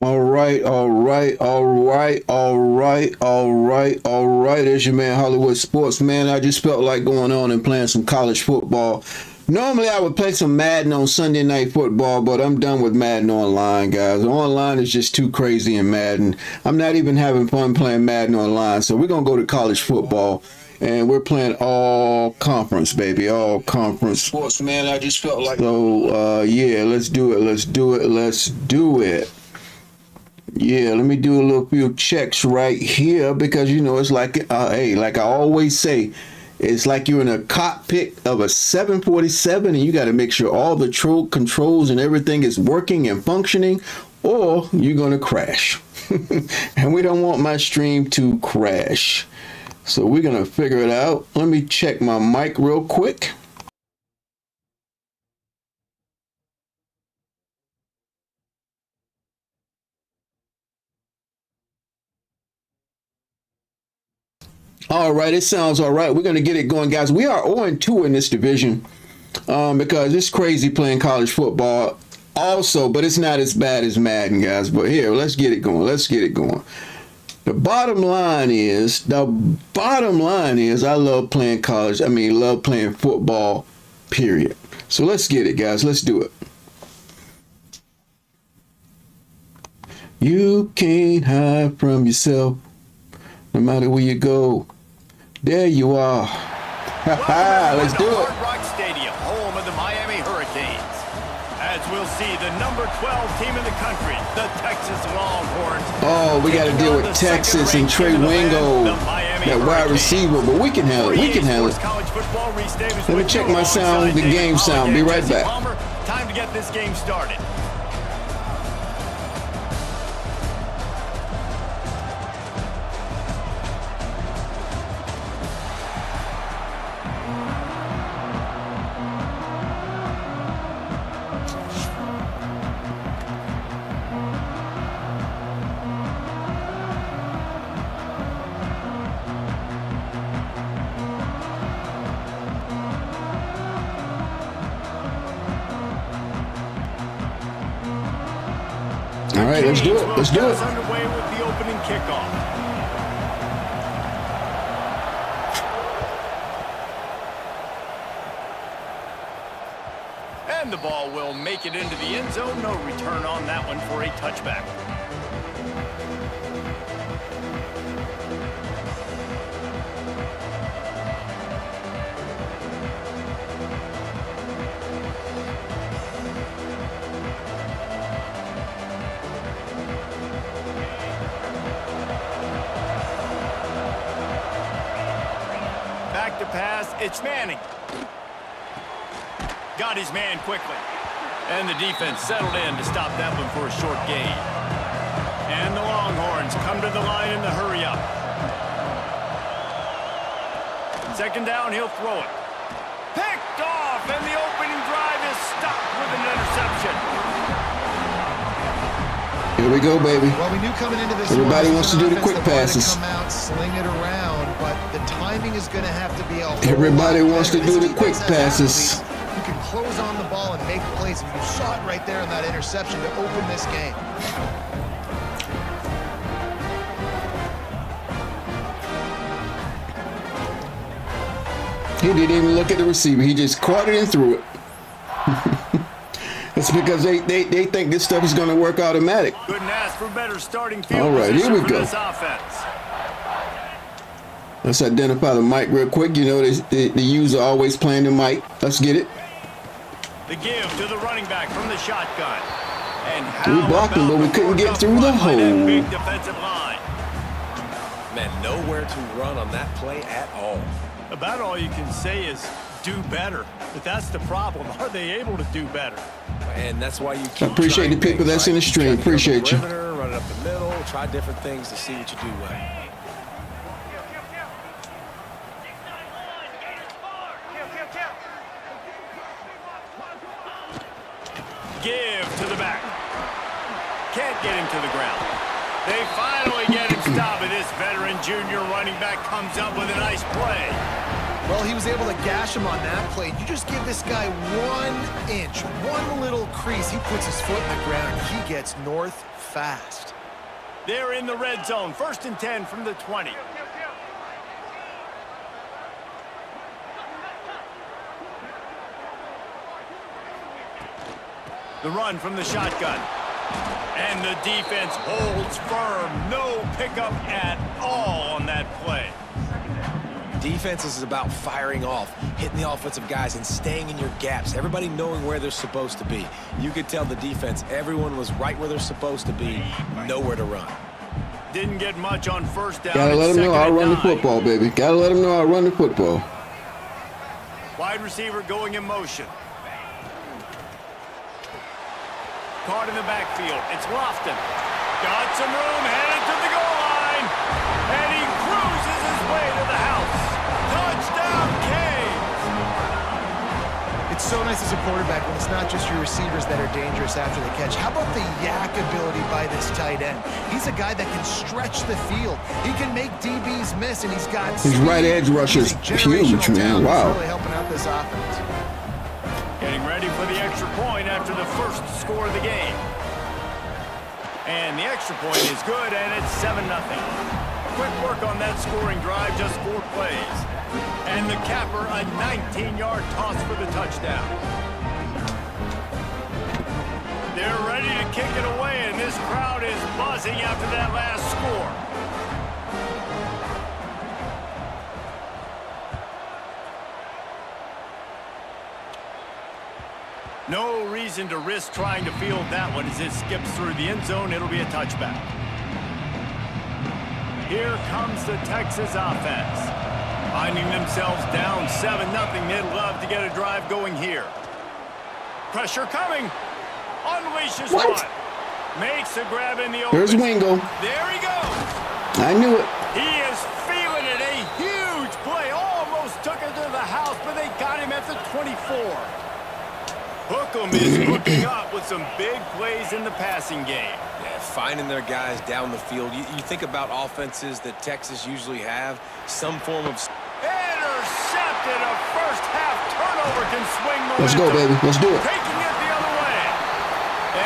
All right, all right, all right, all right, all right, all right. It's your man Hollywood Sports. Man, I just felt like going on and playing some college football. Normally I would play some Madden on Sunday Night Football, but I'm done with Madden online, guys. Online is just too crazy in Madden. I'm not even having fun playing Madden online, so we're gonna go to college football. And we're playing all conference, baby, all conference. Sports, man, I just felt like. So, yeah, let's do it. Let's do it. Let's do it. Yeah, let me do a little few checks right here because it's like hey, like I always say, it's like you're in a cockpit of a 747 and you got to make sure all the controls and everything is working and functioning or you're going to crash. And we don't want my stream to crash. So we're going to figure it out. Let me check my mic real quick. All right, it sounds all right. We're going to get it going, guys. We are 0-2 in this division because it's crazy playing college football also, but it's not as bad as Madden, guys. But here, let's get it going. Let's get it going. The bottom line is I love playing college. I mean, love playing football, period. So let's get it, guys. Let's do it. You can't hide from yourself no matter where you go. There you are. Let's do it. Hard Rock Stadium, home of the Miami Hurricanes. As we'll see, the number 12 team in the country, the Texas Longhorns. Oh, we got to deal with Texas and Trey Wingo, that wide receiver, but we can handle it. We can handle it. Let me check my sound, the game sound. Be right back. Time to get this game started. All right, let's do it. Let's do it. Underway with the opening kickoff. And the ball will make it into the end zone. No return on that one for a touchback. Back to pass, it's Manning. Got his man quickly. And the defense settled in to stop that one for a short gain. And the Longhorns come to the line in the hurry up. Second down, he'll throw it. Picked off, and the opening drive is stopped with an interception. Here we go, baby. Well, we knew coming into this Everybody wants to do the quick passes. Come out, sling it around, but the timing is going to have to be a whole Everybody lot wants to better. do This the quick defense has passes. athletes who can close on the ball and make plays. And you saw it right there in that interception to open this game. He didn't even look at the receiver. He just caught it and threw it. It's because they think this stuff is going to work automatic. Couldn't ask for better starting field All right, here we position for go. this offense. Let's identify the mic real quick. You know, the user always playing the mic. Let's get it. The give to the running back from the shotgun. And We how blocked him, about but we the couldn't get work through up the front by that hole. big defensive line. Man, nowhere to run on that play at all. About all you can say is do better. But that's the problem. Are they able to do better? And that's why you keep I appreciate trying the people things, that's in the right? stream. Try to go on the Appreciate you. perimeter, run it up the middle, try different things to see what you do well. Give to the back. Can't get him to the ground. They finally get him stopped, and this veteran junior running back comes up with a nice play. Well, he was able to gash him on that play. You just give this guy 1 inch, one little crease. He puts his foot in the ground. He gets north fast. They're in the red zone. 1st and 10 from the 20. The run from the shotgun. And the defense holds firm. No pickup at all on that play. Defense is about firing off, hitting the offensive guys, and staying in your gaps. Everybody knowing where they're supposed to be. You could tell the defense, everyone was right where they're supposed to be, nowhere to run. Didn't get much on 1st down. Gotta let him know I'll run the football, baby. Gotta let him know I'll run the football. Wide receiver going in motion. Caught in the backfield. It's Lofton. Got some room, headed to the goal line. And he cruises his way to the house. Touchdown, Canes! It's so nice as a quarterback when it's not just your receivers that are dangerous after the catch. How about the yak ability by this tight end? He's a guy that can stretch the field. He can make DBs miss, and he's got his right edge rush is huge, man. Wow. Really helping out this offense. Getting ready for the extra point after the first score of the game. And the extra point is good, and it's 7-0. Quick work on that scoring drive, just 4 plays. And the capper, a 19-yard toss for the touchdown. They're ready to kick it away, and this crowd is buzzing after that last score. No reason to risk trying to field that one as it skips through the end zone. It'll be a touchback. Here comes the Texas offense. Finding themselves down 7-0. They'd love to get a drive going here. Pressure coming. Unleashes one. Makes a grab in the open. Here's Wingo. There he goes. I knew it. He is feeling it. A huge play. Almost took it to the house, but they got him at the 24. Hookem is hooking up with some big plays in the passing game. Yeah, finding their guys down the field. You think about offenses that Texas usually have, some form of... Intercepted. A first-half turnover can swing momentum. Let's go, baby. Let's do it. Taking it the other way.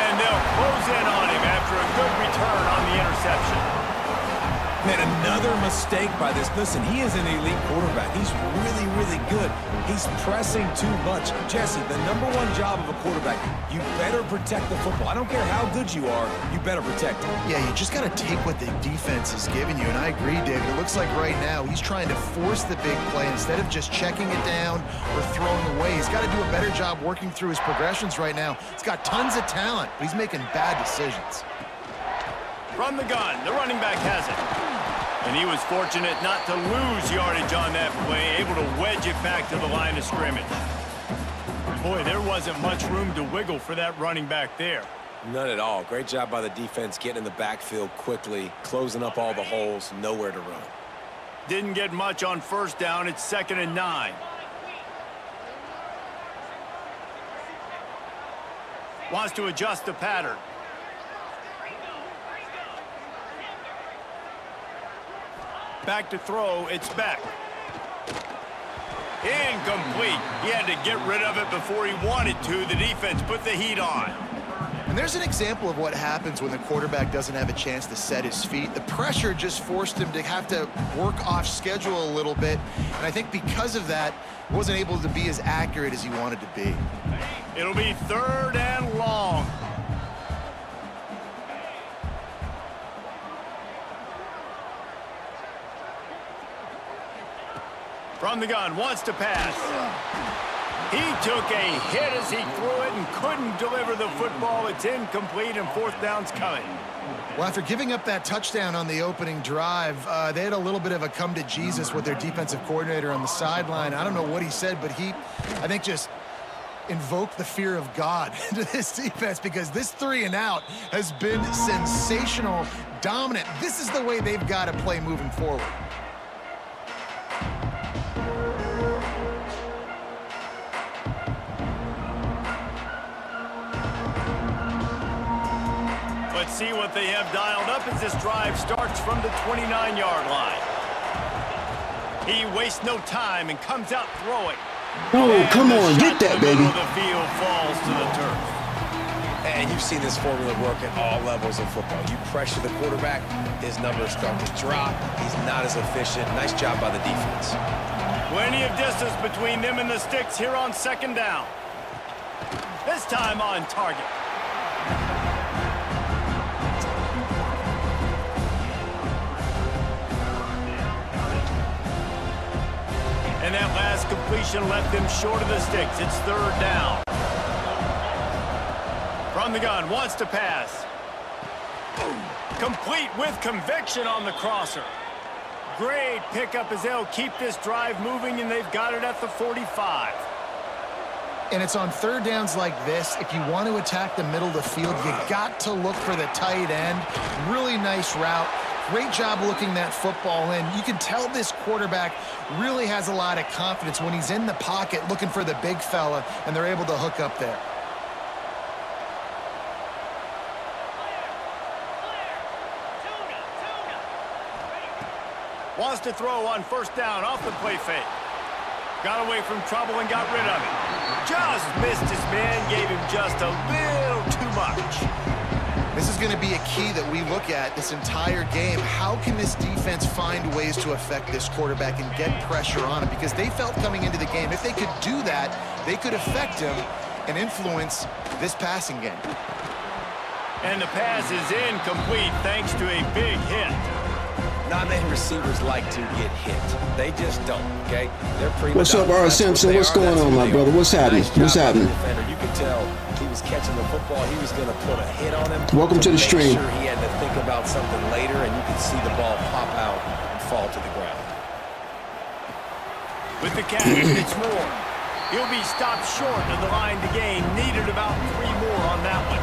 And they'll close in on him after a good return on the interception. Man, another mistake by this. Listen, he is an elite quarterback. He's really, really good. He's pressing too much. Jesse, the #1 job of a quarterback, you better protect the football. I don't care how good you are, you better protect it. Yeah, you just got to take what the defense is giving you, and I agree, David. It looks like right now he's trying to force the big play instead of just checking it down or throwing away. He's got to do a better job working through his progressions right now. He's got tons of talent, but he's making bad decisions. From the gun, the running back has it. And he was fortunate not to lose yardage on that play, able to wedge it back to the line of scrimmage. Boy, there wasn't much room to wiggle for that running back there. None at all. Great job by the defense getting in the backfield quickly, closing up all the holes, nowhere to run. Didn't get much on 1st down. It's 2nd and 9. Wants to adjust the pattern. Back to throw, it's Beck. Incomplete. He had to get rid of it before he wanted to. The defense put the heat on. And there's an example of what happens when the quarterback doesn't have a chance to set his feet. The pressure just forced him to have to work off schedule a little bit. And I think because of that, he wasn't able to be as accurate as he wanted to be. It'll be 3rd and long. From the gun, wants to pass. He took a hit as he threw it and couldn't deliver the football. It's incomplete, and 4th down's coming. Well, after giving up that touchdown on the opening drive, they had a little bit of a come to Jesus with their defensive coordinator on the sideline. I don't know what he said, but he, I think, just invoked the fear of God into this defense, because this 3 and out has been sensational, dominant. This is the way they've got to play moving forward. Let's see what they have dialed up as this drive starts from the 29-yard line. He wastes no time and comes out throwing. Oh, And come the on, shot get to that, the middle baby. of the field falls to the turf. And you've seen this formula work at all levels of football. You pressure the quarterback, his numbers start to drop. He's not as efficient. Nice job by the defense. Plenty of distance between them and the sticks here on second down. This time on target. And that last completion left them short of the sticks. It's third down. From the gun, wants to pass. Complete with conviction on the crosser. Great pickup as they'll keep this drive moving, and they've got it at the 45. And it's on third downs like this. If you want to attack the middle of the field, you got to look for the tight end. Really nice route. Great job looking that football in. You can tell this quarterback really has a lot of confidence when he's in the pocket looking for the big fella, and they're able to hook up there. Wants to throw on first down off the play fake. Got away from trouble and got rid of it. Just missed his man, gave him just a little too much. This is going to be a key that we look at this entire game. How can this defense find ways to affect this quarterback and get pressure on him? Because they felt coming into the game, if they could do that, they could affect him and influence this passing game. And the pass is incomplete thanks to a big hit. Non-name receivers like to get hit. They just don't, okay? They're pretty What's up, R. Simpson? What's going on, my brother? What's happening? What's happening? You could tell he was catching the football. He was going to put a hit on him. Welcome to the stream. Sure he had to think about something later, and you could see the ball pop out and fall to the ground. With the catch, it's Moore. He'll be stopped short of the line to gain. Needed about 3 more on that one.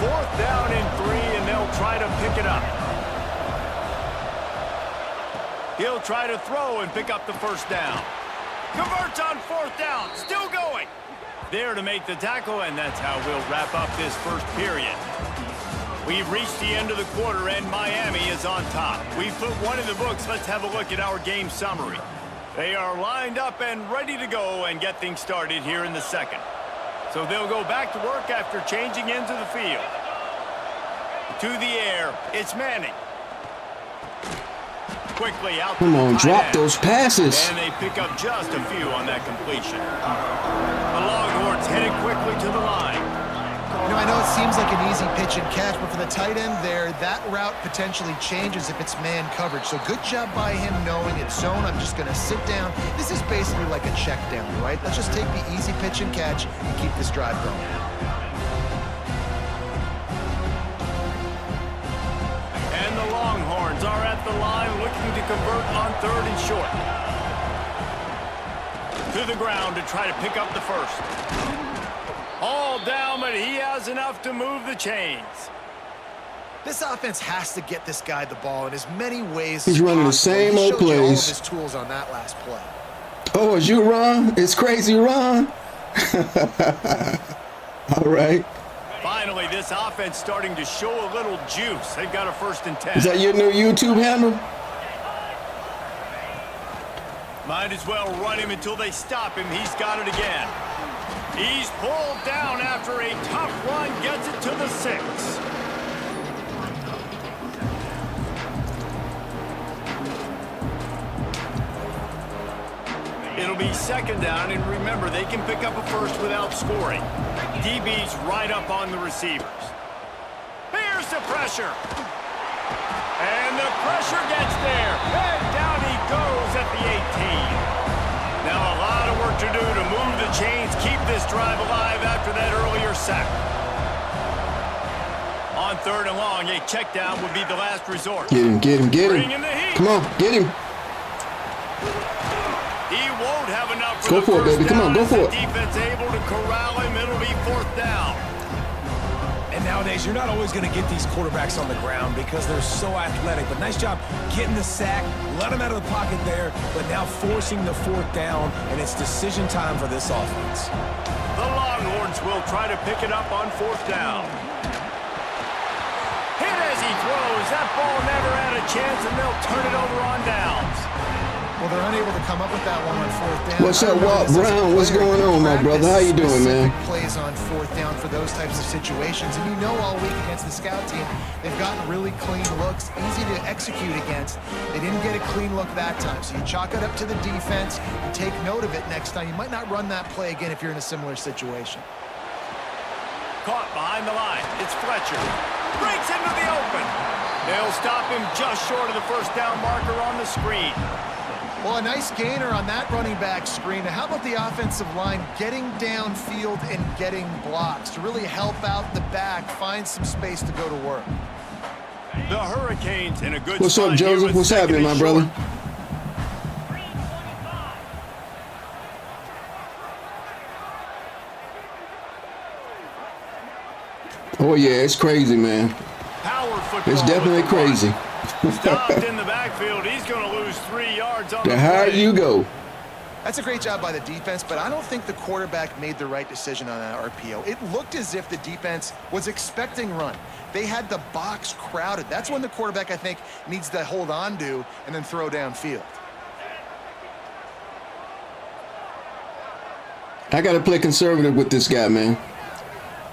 Fourth down and 3, and they'll try to pick it up. He'll try to throw and pick up the first down. Converts on fourth down. Still going. There to make the tackle, and that's how we'll wrap up this first period. We've reached the end of the quarter, and Miami is on top. We've put one in the books. Let's have a look at our game summary. They are lined up and ready to go and get things started here in the second. So they'll go back to work after changing into the field. To the air, it's Manning. Quickly out. Come on, drop those passes. And they pick up just a few on that completion. The Longhorns headed quickly to the line. You know, I know it seems like an easy pitch and catch, but for the tight end there, that route potentially changes if it's man coverage. So good job by him knowing it's zone. I'm just going to sit down. This is basically like a check down, right? Let's just take the easy pitch and catch and keep this drive going. And the Longhorns are at the line looking to convert on third and short. To the ground to try to pick up the first. All down, but he has enough to move the chains. This offense has to get this guy the ball in as many ways He's as running the possible. same He old showed you all of plays. his tools on that last play. Oh, it's you, Ron? It's crazy, Ron. All right. Finally, this offense starting to show a little juice. They've got a 1st and 10. Is that your new YouTube handle? Might as well run him until they stop him. He's got it again. He's pulled down after a tough run, gets it to the 6. It'll be 2nd down, and remember, they can pick up a first without scoring. DB's right up on the receivers. Here's the pressure. And the pressure gets there. And down he goes at the 18. Now a lot of work to do to move the chains, keep this drive alive after that earlier sack. On 3rd and long, a check down would be the last resort. Get him, get him, get Bring in him. the heat. Come on, get him. He won't have enough Go the for it, first baby. Come down on, go as for the it. defense able to corral him. It'll be 4th down. And nowadays, you're not always going to get these quarterbacks on the ground because they're so athletic. But nice job getting the sack, let him out of the pocket there, but now forcing the 4th down, and it's decision time for this offense. The Longhorns will try to pick it up on 4th down. Hit as he throws. That ball never had a chance, and they'll turn it over on downs. Well, they're unable to come up with that one on fourth down. What's I up, remember Walt this as a Brown? What's player. going on, my brother? How you doing, man? Practice plays on fourth down for those types of situations. And you know all week against the scout team, they've gotten really clean looks, easy to execute against. They didn't get a clean look that time. So you chalk it up to the defense and take note of it next time. You might not run that play again if you're in a similar situation. Caught behind the line. It's Fletcher. Breaks into the open. They'll stop him just short of the first down marker on the screen. Well, a nice gainer on that running back screen. Now, how about the offensive line getting downfield and getting blocks to really help out the back, find some space to go to work? The Hurricanes in a good What's spot up, here Joseph? with What's second happening, and my brother? short. Oh yeah, it's crazy, man. Power football It's definitely with the run. crazy. Stopped in the backfield. He's going to lose 3 yards on The higher play. you go. That's a great job by the defense, but I don't think the quarterback made the right decision on that RPO. It looked as if the defense was expecting run. They had the box crowded. That's when the quarterback, I think, needs to hold on to and then throw downfield. I got to play conservative with this guy, man.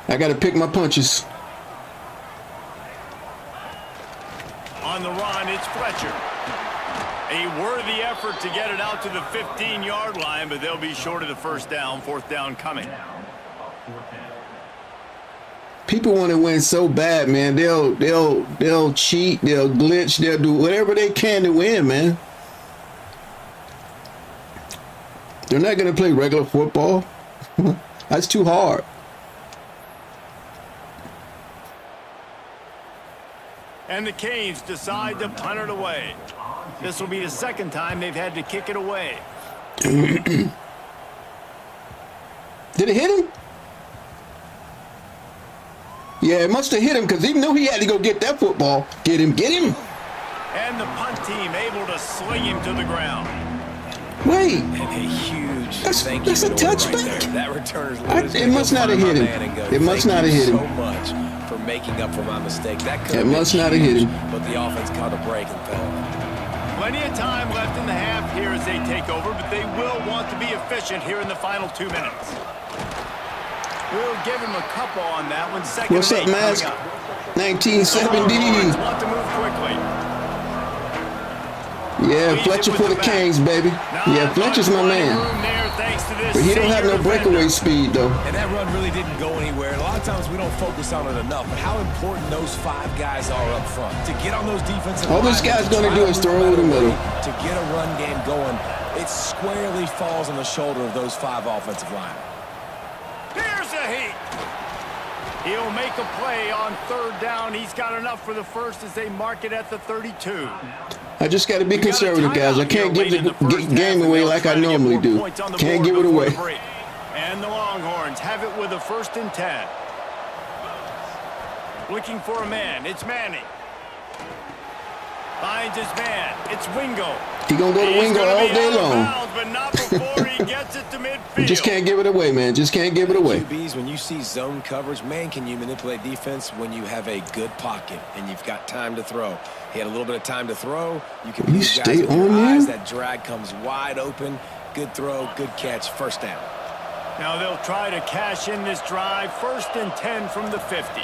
I got to pick my punches. On the run, it's Fletcher. A worthy effort to get it out to the 15-yard line, but they'll be short of the first down. Fourth down coming. People want to win so bad, man. They'll cheat, they'll glitch, they'll do whatever they can to win, man. They're not going to play regular football. That's too hard. And the Canes decide to punt it away. This will be the second time they've had to kick it away. Did it hit him? Yeah, it must have hit him because he knew he had to go get that football. Get him, get him. And the punt team able to sling him to the ground. Wait, And a huge That's thank you a to him touchback. right there. That returner's I- literally it gonna must go not have find hit my him. man and go, It must "Thank not have you hit him." so much for making up for my mistake. That could It have been must not have hit huge, him. but the offense caught a break and fell. Plenty of time left in the half here as they take over, but they will want to be efficient here in the final 2 minutes. We'll give him a couple on that one. Second What's and up, 8 Mask? coming up. 1970. Want to move quickly. Yeah, Fletcher for the Kings, baby. Yeah, Fletcher's my man. But he don't have no breakaway speed, though. And that run really didn't go anywhere. And a lot of times we don't focus on it enough, but how important those 5 guys are up front. To get on those defensive All this linemen, guy's to gonna try do to is move throw out over the of middle. way, to get a run game going, it squarely falls on the shoulder of those 5 offensive linemen. Here's a heat. He'll make a play on third down. He's got enough for the first as they mark it at the 32. I just got to be We got a conservative, guys. I timeout can't here give late in the first half, game and away they'll like try I to get normally more do. points on the Can't board give it before away. the break. And the Longhorns have it with a 1st and 10. Looking for a man. It's Manning. Finds his man. It's Wingo. He gonna go to He's Wingo gonna all be day out of long. bounds, but not before he gets it to midfield. You just can't give it away, man. Just can't give it away. QBs, when you see zone coverage, man, can you manipulate defense when you have a good pocket and you've got time to throw? He had a little bit of time to throw. You can You move stay guys with your on eyes. there? That drag comes wide open. Good throw, good catch, first down. Now they'll try to cash in this drive. 1st and 10 from the 50.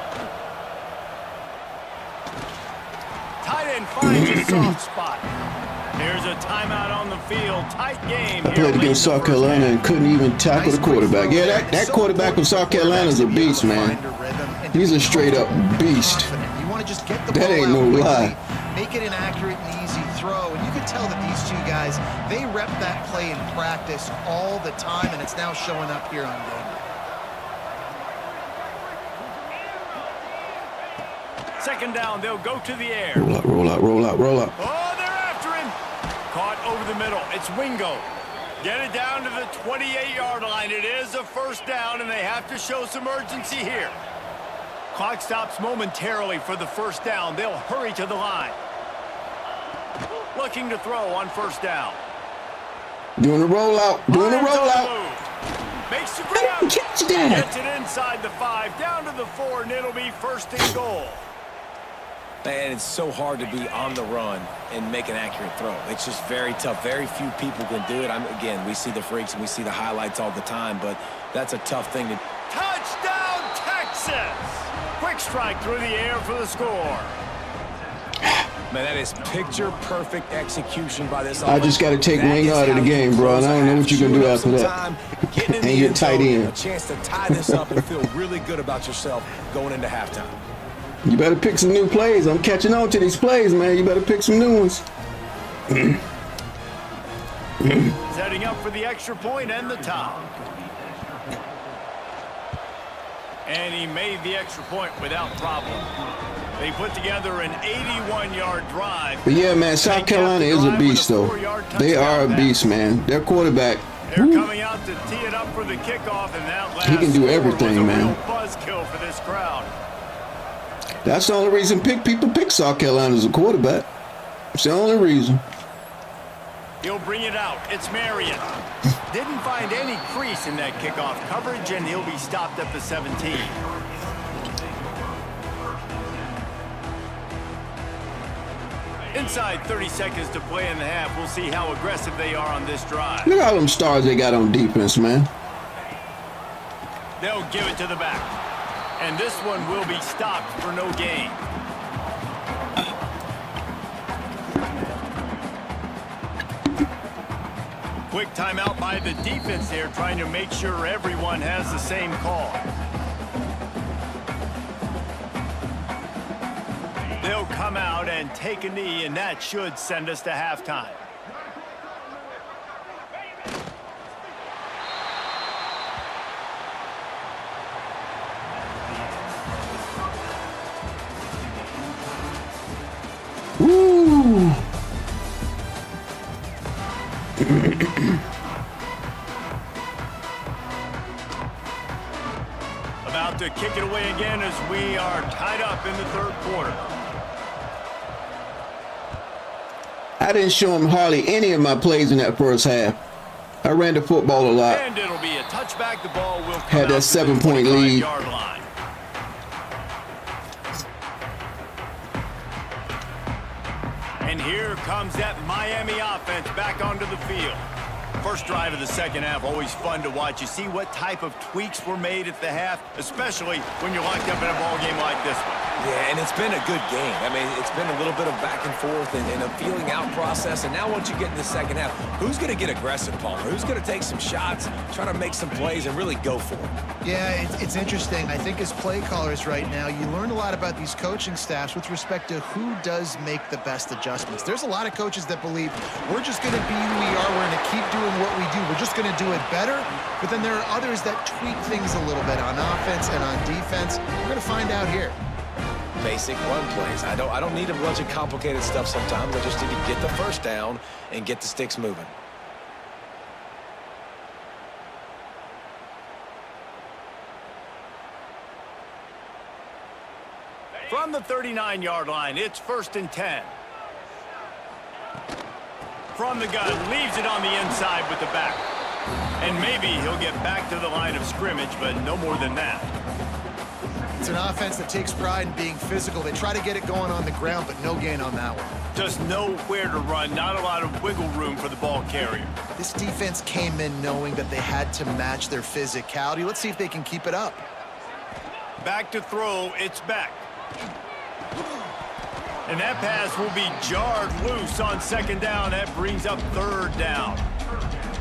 Tight end finds a soft spot. There's a timeout on the field. Tight game. I played against South Carolina and couldn't even tackle the quarterback. Yeah, that quarterback from South Carolina is a beast, man. He's a straight up beast. You want to just get the That ball ain't out no quickly, lie. make it an accurate and easy throw. And you can tell that these 2 guys, they rep that play in practice all the time, and it's now showing up here on game day. Second down, they'll go to the air. Roll out, roll out, roll out, roll out. Oh, they're after him. Caught over the middle. It's Wingo. Get it down to the 28-yard line. It is a 1st down, and they have to show some urgency here. Clock stops momentarily for the 1st down. They'll hurry to the line. Looking to throw on 1st down. Doing a rollout, doing a Lines on the rollout. move. Makes the How grab. did he catch that? Gets it inside the 5, down to the 4, and it'll be 1st and goal. And it's so hard to be on the run and make an accurate throw. It's just very tough. Very few people can do it. Again, we see the freaks and we see the highlights all the time, but that's a tough thing to do. Touchdown, Texas! Quick strike through the air for the score. Man, that is picture-perfect execution by this I just got to take Wing out of the game, bro, and I don't know what you're going to do after that. And you're tight end. A chance to tie this up and feel really good about yourself going into halftime. You better pick some new plays. I'm catching on to these plays, man. You better pick some new ones. Setting up for the extra point and the top. And he made the extra point without problem. They put together an 81-yard drive. But yeah, man, South Carolina is a beast, though. They are a beast, man. Their quarterback, they're coming out to tee it up for the kickoff, and that last he can do everything, man. Buzzkill for this crowd. That's the only reason people pick South Carolina as a quarterback. It's the only reason. He'll bring it out. It's Marion. Didn't find any crease in that kickoff coverage, and he'll be stopped at the 17. Inside 30 seconds to play in the half. We'll see how aggressive they are on this drive. Look at all them stars they got on defense, man. They'll give it to the back. And this one will be stopped for no gain. Quick timeout by the defense here, trying to make sure everyone has the same call. They'll come out and take a knee, and that should send us to halftime. Woo! About to kick it away again as we are tied up in the third quarter. I didn't show him hardly any of my plays in that first half. I ran the football a lot. And it'll be a touchback. The ball will come Had that out to the 7-point lead. 25-yard line. And here comes that Miami offense back onto the field. First drive of the second half, always fun to watch. You see what type of tweaks were made at the half, especially when you're locked up in a ball game like this one. Yeah, and it's been a good game. I mean, it's been a little bit of back and forth and a feeling out process. And now once you get in the second half, who's going to get aggressive, Palmer? Who's going to take some shots, try to make some plays, and really go for it? Yeah, it's interesting. I think as play callers right now, you learn a lot about these coaching staffs with respect to who does make the best adjustments. There's a lot of coaches that believe we're just going to be who we are. We're going to keep doing what we do. We're just going to do it better. But then there are others that tweak things a little bit on offense and on defense. We're going to find out here. Basic run plays. I don't need a bunch of complicated stuff sometimes. I just need to get the first down and get the sticks moving. From the 39-yard line, it's 1st and 10. From the gun, leaves it on the inside with the back. And maybe he'll get back to the line of scrimmage, but no more than that. It's an offense that takes pride in being physical. They try to get it going on the ground, but no gain on that one. Just nowhere to run, not a lot of wiggle room for the ball carrier. This defense came in knowing that they had to match their physicality. Let's see if they can keep it up. Back to throw, it's back. And that pass will be jarred loose on second down. That brings up third down.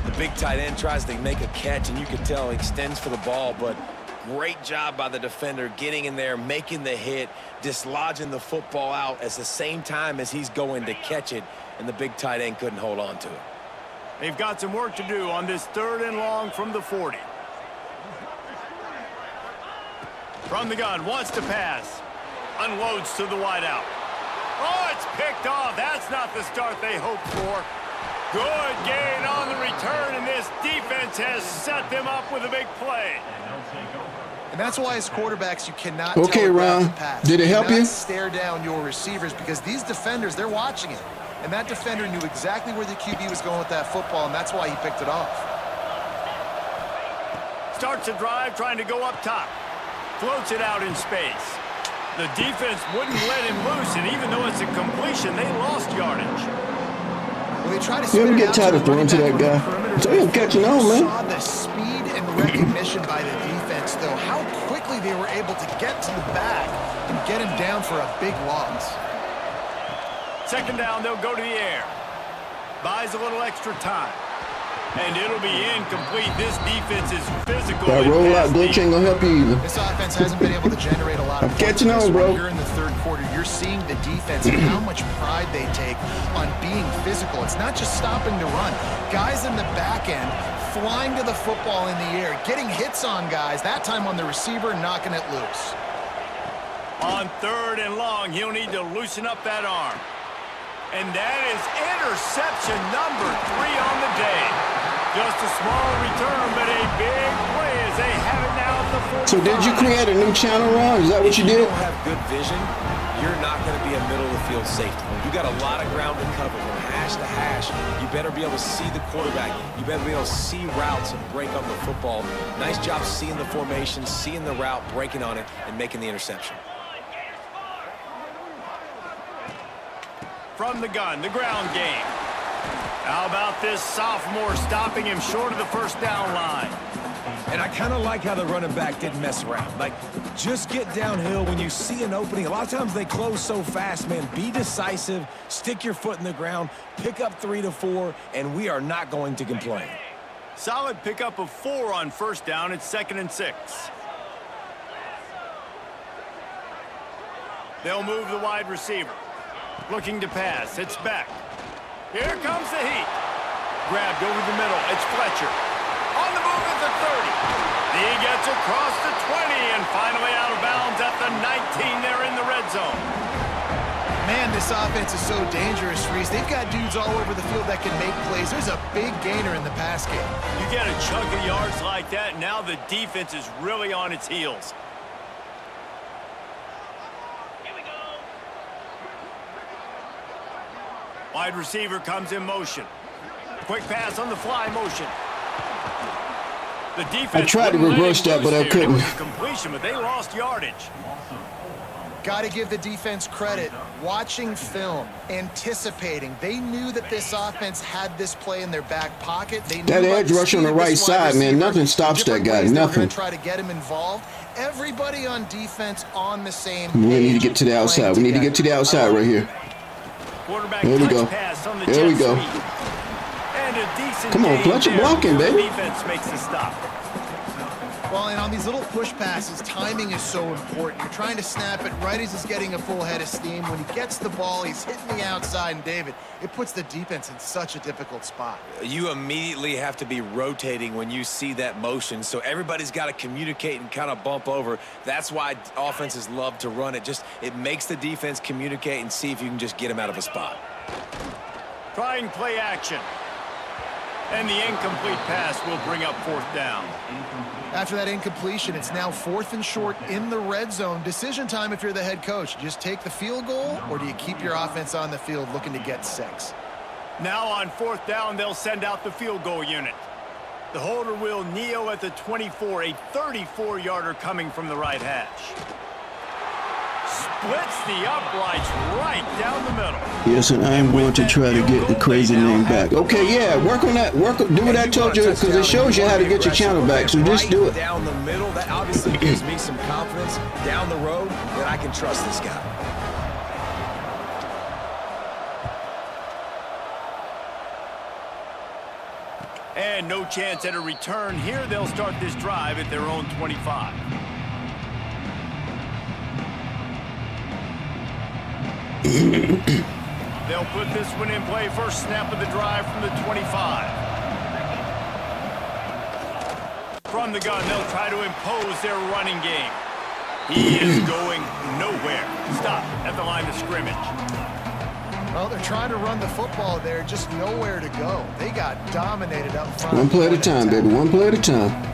The big tight end tries to make a catch, and you can tell he extends for the ball, but great job by the defender getting in there, making the hit, dislodging the football out at the same time as he's going to catch it, and the big tight end couldn't hold on to it. They've got some work to do on this 3rd and long from the 40. From the gun, wants to pass. Unloads to the wideout. Oh, it's picked off. That's not the start they hoped for. Good gain on the return, and this defense has set them up with a big play. And that's why as quarterbacks, you cannot Okay, telegraph Ron, the pass. did it help Do not you? stare down your receivers because these defenders, they're watching it. And that defender knew exactly where the QB was going with that football, and that's why he picked it off. Starts a drive trying to go up top. Floats it out in space. The defense wouldn't let him loose, and even though it's a completion, they lost yardage. Well, they try to You ever spin it get out tired of the throwing to running that back guy? on the perimeter. So you're catching on, man. Saw the speed and recognition by the defense, though. How quickly they were able to get to the back and get him down for a big loss. Second down, they'll go to the air. Buys a little extra time. And it'll be incomplete. This defense is physical. That and rollout fast. glitch ain't gonna help you either. This offense hasn't been able to generate a lot of I'm catching points. on, bro. Here in the third quarter, you're seeing the defense and how much pride they take on being physical. It's not just stopping to run. Guys in the back end flying to the football in the air, getting hits on guys, that time on the receiver, knocking it loose. On third and long, he'll need to loosen up that arm. And that is interception number 3 on the day. Just a small return, but a big play as they have it now at the 45. So did you create a new channel, Ron? Is that what you If you did? don't have good vision, you're not going to be a middle-of-the-field safety. You got a lot of ground to cover from hash to hash. You better be able to see the quarterback. You better be able to see routes and break on the football. Nice job seeing the formation, seeing the route, breaking on it, and making the interception. From the gun, the ground game. How about this sophomore stopping him short of the first down line? And I kind of like how the running back didn't mess around. Like, just get downhill when you see an opening. A lot of times they close so fast, man. Be decisive, stick your foot in the ground, pick up 3 to 4, and we are not going to complain. Solid pickup of 4 on first down. It's 2nd and 6. They'll move the wide receiver. Looking to pass. It's back. Here comes the heat. Grabbed over the middle. It's Fletcher. On the move at the 30. He gets across the 20 and finally out of bounds at the 19 there in the red zone. Man, this offense is so dangerous, Reese. They've got dudes all over the field that can make plays. There's a big gainer in the pass game. You get a chunk of yards like that, now the defense is really on its heels. Wide receiver comes in motion. Quick pass on the fly motion. The defense I tried to wouldn't let reverse him that, but loose I there. couldn't. It was a completion, but they lost yardage. Got to give the defense credit. Watching film, anticipating. They knew that this offense had this play in their back pocket. They knew That about edge the rush on speed the of this right wide side, man, receiver, nothing stops different that guy, ways they were nothing. gonna try to get him involved. Everybody on defense on the same We need to page, get to the playing outside. We need to get to the together. outside right here. Quarterback There we touch go. pass on the There we jet go. sweep. And a decent Come on, gain Fletcher, there blocking, before baby. the defense makes the stop. Well, and on these little push passes, timing is so important. You're trying to snap it right as he's getting a full head of steam. When he gets the ball, he's hitting the outside, and David, it puts the defense in such a difficult spot. You immediately have to be rotating when you see that motion, so everybody's got to communicate and kind of bump over. That's why offenses love to run it. It makes the defense communicate and see if you can just get them out of a spot. Trying play action. And the incomplete pass will bring up 4th down. After that incompletion, it's now 4th and short in the red zone. Decision time if you're the head coach. Just take the field goal, or do you keep your offense on the field looking to get 6? Now on 4th down, they'll send out the field goal unit. The holder will kneel at the 24, a 34-yarder coming from the right hash. Splits the uprights right down the middle. Yes, and I am going to try to get the crazy name back. Okay, yeah, work on that. Do what I told you, because it shows you how to get your channel back. So just do it. Down the middle, that obviously gives me some confidence down the road that I can trust this guy. And no chance at a return here. They'll start this drive at their own 25. They'll put this one in play. First snap of the drive from the 25. From the gun, they'll try to impose their running game. He is going nowhere. Stop at the line of scrimmage. Well, they're trying to run the football there, just nowhere to go. They got dominated up front. One play at a time, baby. One play at a time.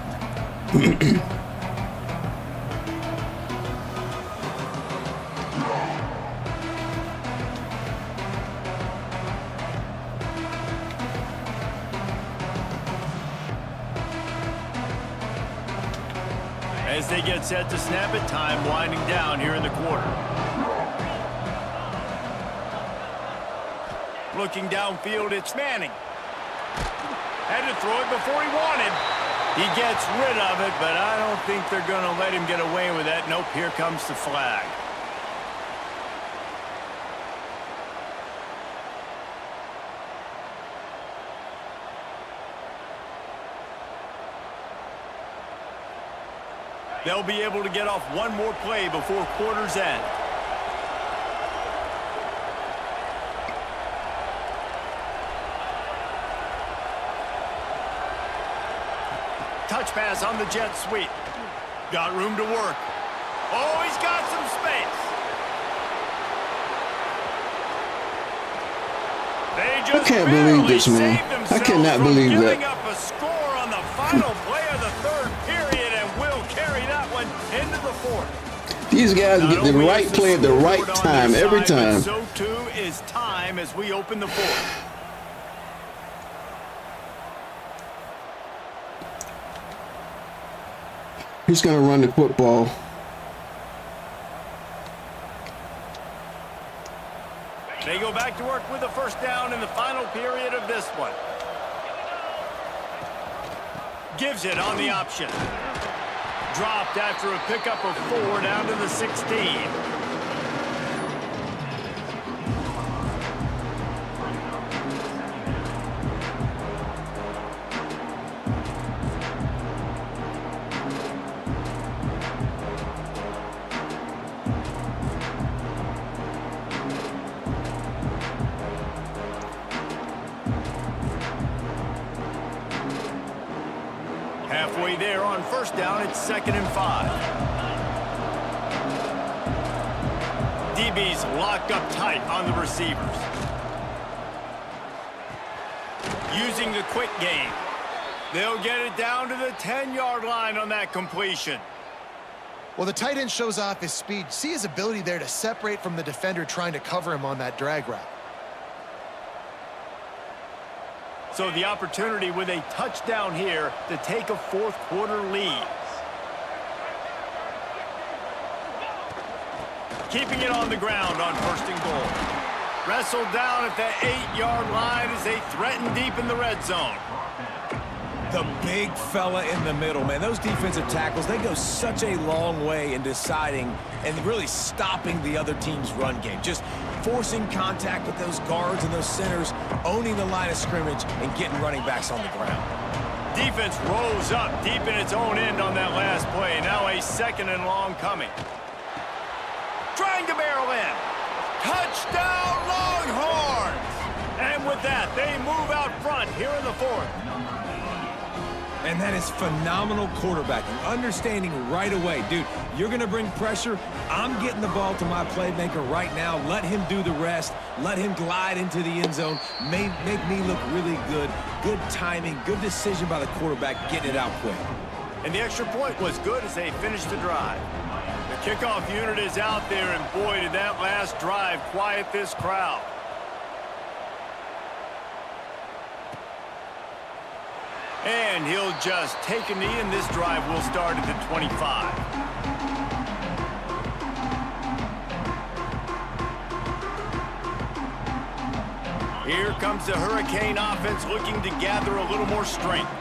As as they get set to snap it. Time winding down here in the quarter. Looking downfield, it's Manning. Had to throw it before he wanted. He gets rid of it, but I don't think they're going to let him get away with that. Nope, here comes the flag. They'll be able to get off one more play before quarter's end. Touch pass on the jet sweep. Got room to work. Oh, he's got some space. They just I can't believe this, man. I cannot believe that. Giving up a score on the final play of the third period, and will carry that one into the fourth. These guys get the right play at the right time every time. So too is time as we open the fourth. He's going to run the football. They go back to work with a first down in the final period of this one. Gives it on the option. Dropped after a pickup of 4 down to the 16. Halfway there on first down, it's 2nd and 5. DB's locked up tight on the receivers. Using the quick game. They'll get it down to the 10-yard line on that completion. Well, the tight end shows off his speed. See his ability there to separate from the defender trying to cover him on that drag route. So the opportunity with a touchdown here to take a fourth quarter lead. Keeping it on the ground on 1st and goal. Wrestled down at the 8-yard line as they threaten deep in the red zone. The big fella in the middle, man. Those defensive tackles, they go such a long way in deciding and really stopping the other team's run game. Just forcing contact with those guards and those centers, owning the line of scrimmage, and getting running backs on the ground. Defense rose up deep in its own end on that last play. Now a 2nd and long coming. Trying to barrel in. Touchdown, Longhorns! And with that, they move out front here in the fourth. And that is phenomenal quarterbacking. Understanding right away, dude, you're going to bring pressure. I'm getting the ball to my playmaker right now. Let him do the rest. Let him glide into the end zone. Make me look really good. Good timing, good decision by the quarterback, getting it out quick. And the extra point was good as they finished the drive. The kickoff unit is out there, and boy, did that last drive quiet this crowd. And he'll just take a knee, and this drive will start at the 25. Here comes the Hurricane offense looking to gather a little more strength.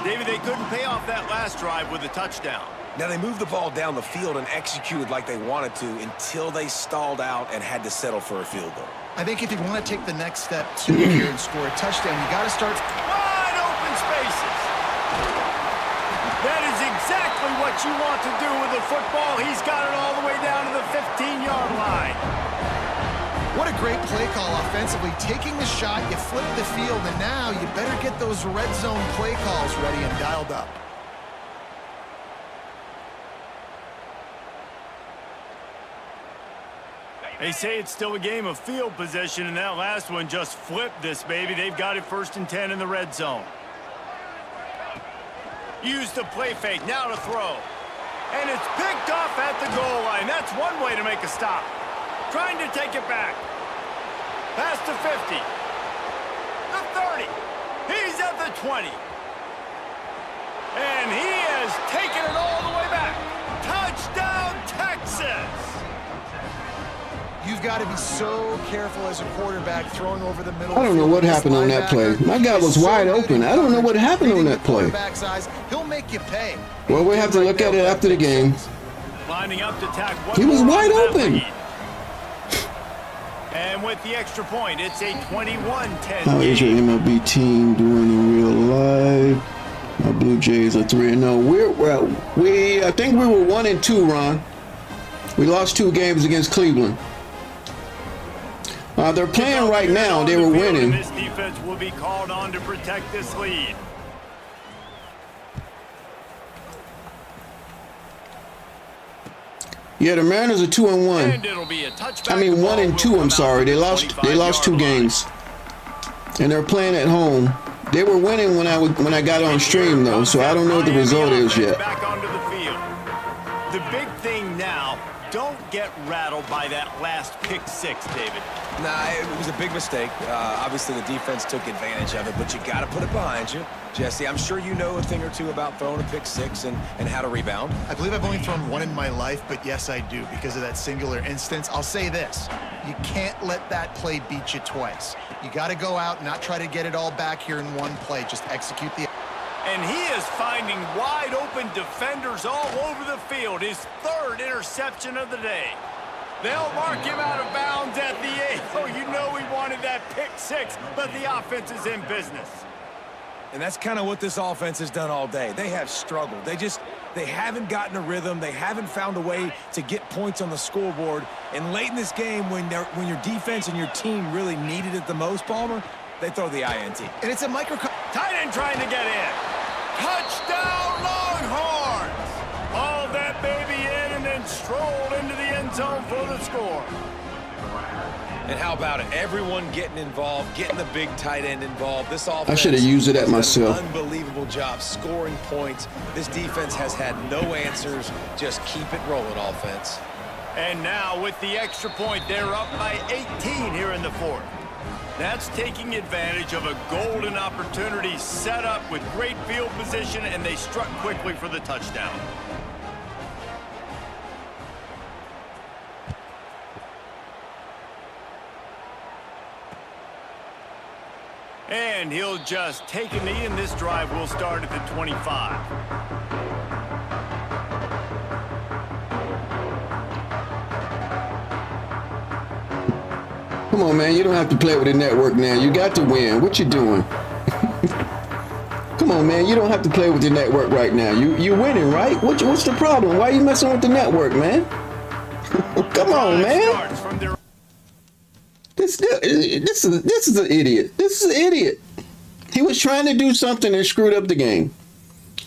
David, they couldn't pay off that last drive with a touchdown. Now, they moved the ball down the field and executed like they wanted to until they stalled out and had to settle for a field goal. I think if you want to take the next step to here and score a touchdown, you got to start Wide open spaces. That is exactly what you want to do with the football. He's got it all the way down to the 15-yard line. What a great play call offensively. Taking the shot, you flip the field, and now you better get those red zone play calls ready and dialed up. They say it's still a game of field position, and that last one just flipped this baby. They've got it 1st and 10 in the red zone. Use the play fake, now to throw. And it's picked off at the goal line. That's one way to make a stop. Trying to take it back. Pass to 50. The 30. He's at the 20. And he has has taken it all the way back. Touchdown, Texas! You've got to be so careful as a quarterback throwing over the middle. I don't know what happened on that play. My guy was wide open. I don't know what happened on that play. He'll make you pay. Well, we have to look at it after the game. Lining up to tack one He was more wide on that open. lead. And with the extra point, it's a 21-10 How is your game. MLB team doing in real life? My Blue Jays are 3-0. I think we were 1-2, Ron. We lost 2 games against Cleveland. They're playing right now. They were winning. This defense will be called on to protect this lead. Yeah, the Mariners are 2-1. And it'll be a touchback. I mean, The ball 1-2. will I'm come sorry. out They to the lost 2 25-yard line. games, and they're playing at home. They were winning when I got on stream though, so I don't know what the result is yet. Back onto the field. The big thing now, don't get rattled by that last pick six, David. Nah, it was a big mistake. Obviously, the defense took advantage of it, but you got to put it behind you. Jesse, I'm sure you know a thing or two about throwing a pick six and how to rebound. I believe I've only thrown one in my life, but yes, I do because of that singular instance. I'll say this. You can't let that play beat you twice. You got to go out and not try to get it all back here in one play. Just execute the... And he is finding wide open defenders all over the field. His 3rd interception of the day. They'll mark him out of bounds at the 8. Oh, you know he wanted that pick six, but the offense is in business. And that's kind of what this offense has done all day. They have struggled. They haven't gotten a rhythm. They haven't found a way to get points on the scoreboard. And late in this game, when your defense and your team really needed it the most, Palmer, they throw the INT. And it's a micro... Tight end trying to get in. Touchdown, Longhorns! Hauled that baby in and then strolled into the end zone for the score. And how about it? Everyone getting involved, getting the big tight end involved. This offense I should have used it at has done myself. an unbelievable job scoring points. This defense has had no answers. Just keep it rolling, offense. And now with the extra point, they're up by 18 here in the 4th. That's taking advantage of a golden opportunity set up with great field position, and they struck quickly for the touchdown. And he'll just take a knee, and this drive will start at the 25. Come on, man. You don't have to play with the network now. You got to win. What you doing? Come on, man. You don't have to play with the network right now. You winning, right? What's the problem? Why are you messing with the network, man? Come on, man. This is an idiot. This is an idiot. He was trying to do something and screwed up the game.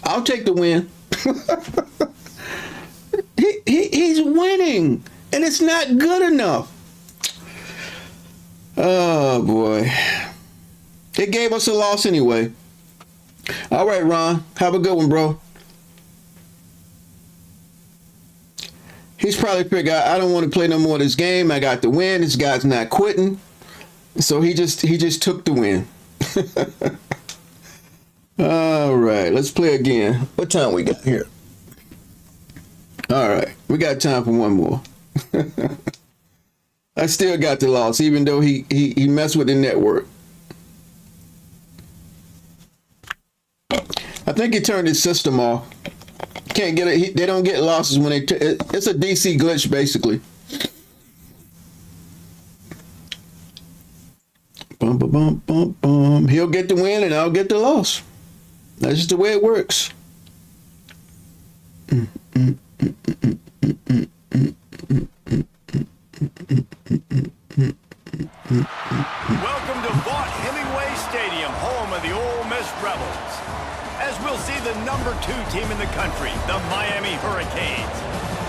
I'll take the win. He's winning, and it's not good enough. Oh, boy. It gave us a loss anyway. All right, Ron. Have a good one, bro. He's probably figured out, I don't want to play no more of this game. I got the win. This guy's not quitting. So he just took the win. All right. Let's play again. What time we got here? All right. We got time for one more. I still got the loss, even though he messed with the network. I think he turned his system off. Can't get it. They don't get losses when it's a DC glitch, basically. Bum, bum, bum, bum, bum. He'll get the win and I'll get the loss. That's just the way it works. Welcome to Vaught Hemingway Stadium, home of the Ole Miss Rebels. As we'll see the number 2 team in the country, the Miami Hurricanes,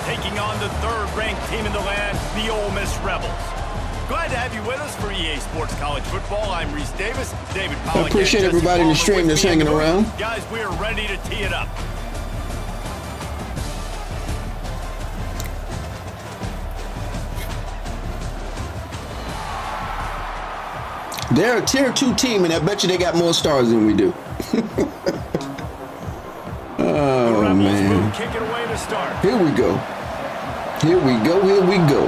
taking on the 3rd-ranked team in the land, the Ole Miss Rebels. Glad to have you with us for EA Sports College Football. I'm Reese Davis. David Pollock. I appreciate everybody in the stream that's hanging around. Guys, we are ready to tee it up. They're a tier 2 team, and I bet you they got more stars than we do. Oh, man. Kick it away to start. Here we go. Here we go. Here we go.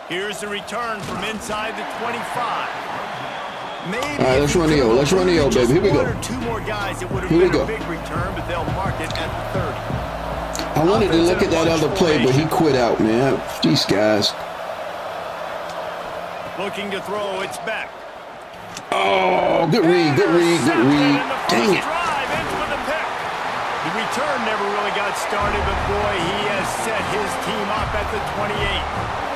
Here's the return from inside the 25. Maybe All right, let's run the O. Let's run the O, baby. Here we go. One or two more guys, it would have Here we been go. a big return, but they'll mark it at the 30. I wanted to look at that other play, but he quit out, man. These guys. Looking to throw, it's back. Oh, good read, good read, good read. Dang it. Drive into the pick. The return never really got started, but boy, he has set his team up at the 28.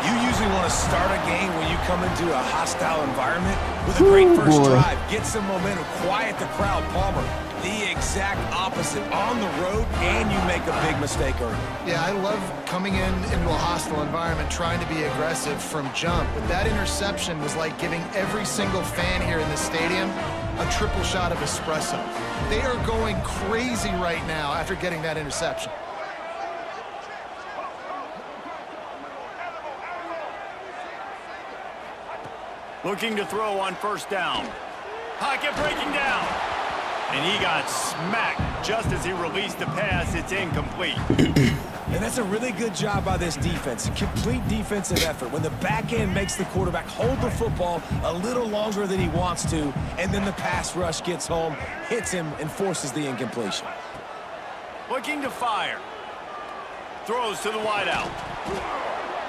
You usually want to start a game when you come into a hostile environment with a great first boy. drive. Get some momentum, quiet the crowd. Palmer, the exact opposite. On the road, and you make a big mistake early. Yeah, I love coming into a hostile environment, trying to be aggressive from jump, but that interception was like giving every single fan here in the stadium a triple shot of espresso. They are going crazy right now after getting that interception. Looking to throw on first down. Pocket breaking down. And he got smacked just as he released the pass. It's incomplete. And that's a really good job by this defense. A complete defensive effort. When the back end makes the quarterback hold the football a little longer than he wants to, and then the pass rush gets home, hits him, and forces the incompletion. Looking to fire. Throws to the wideout.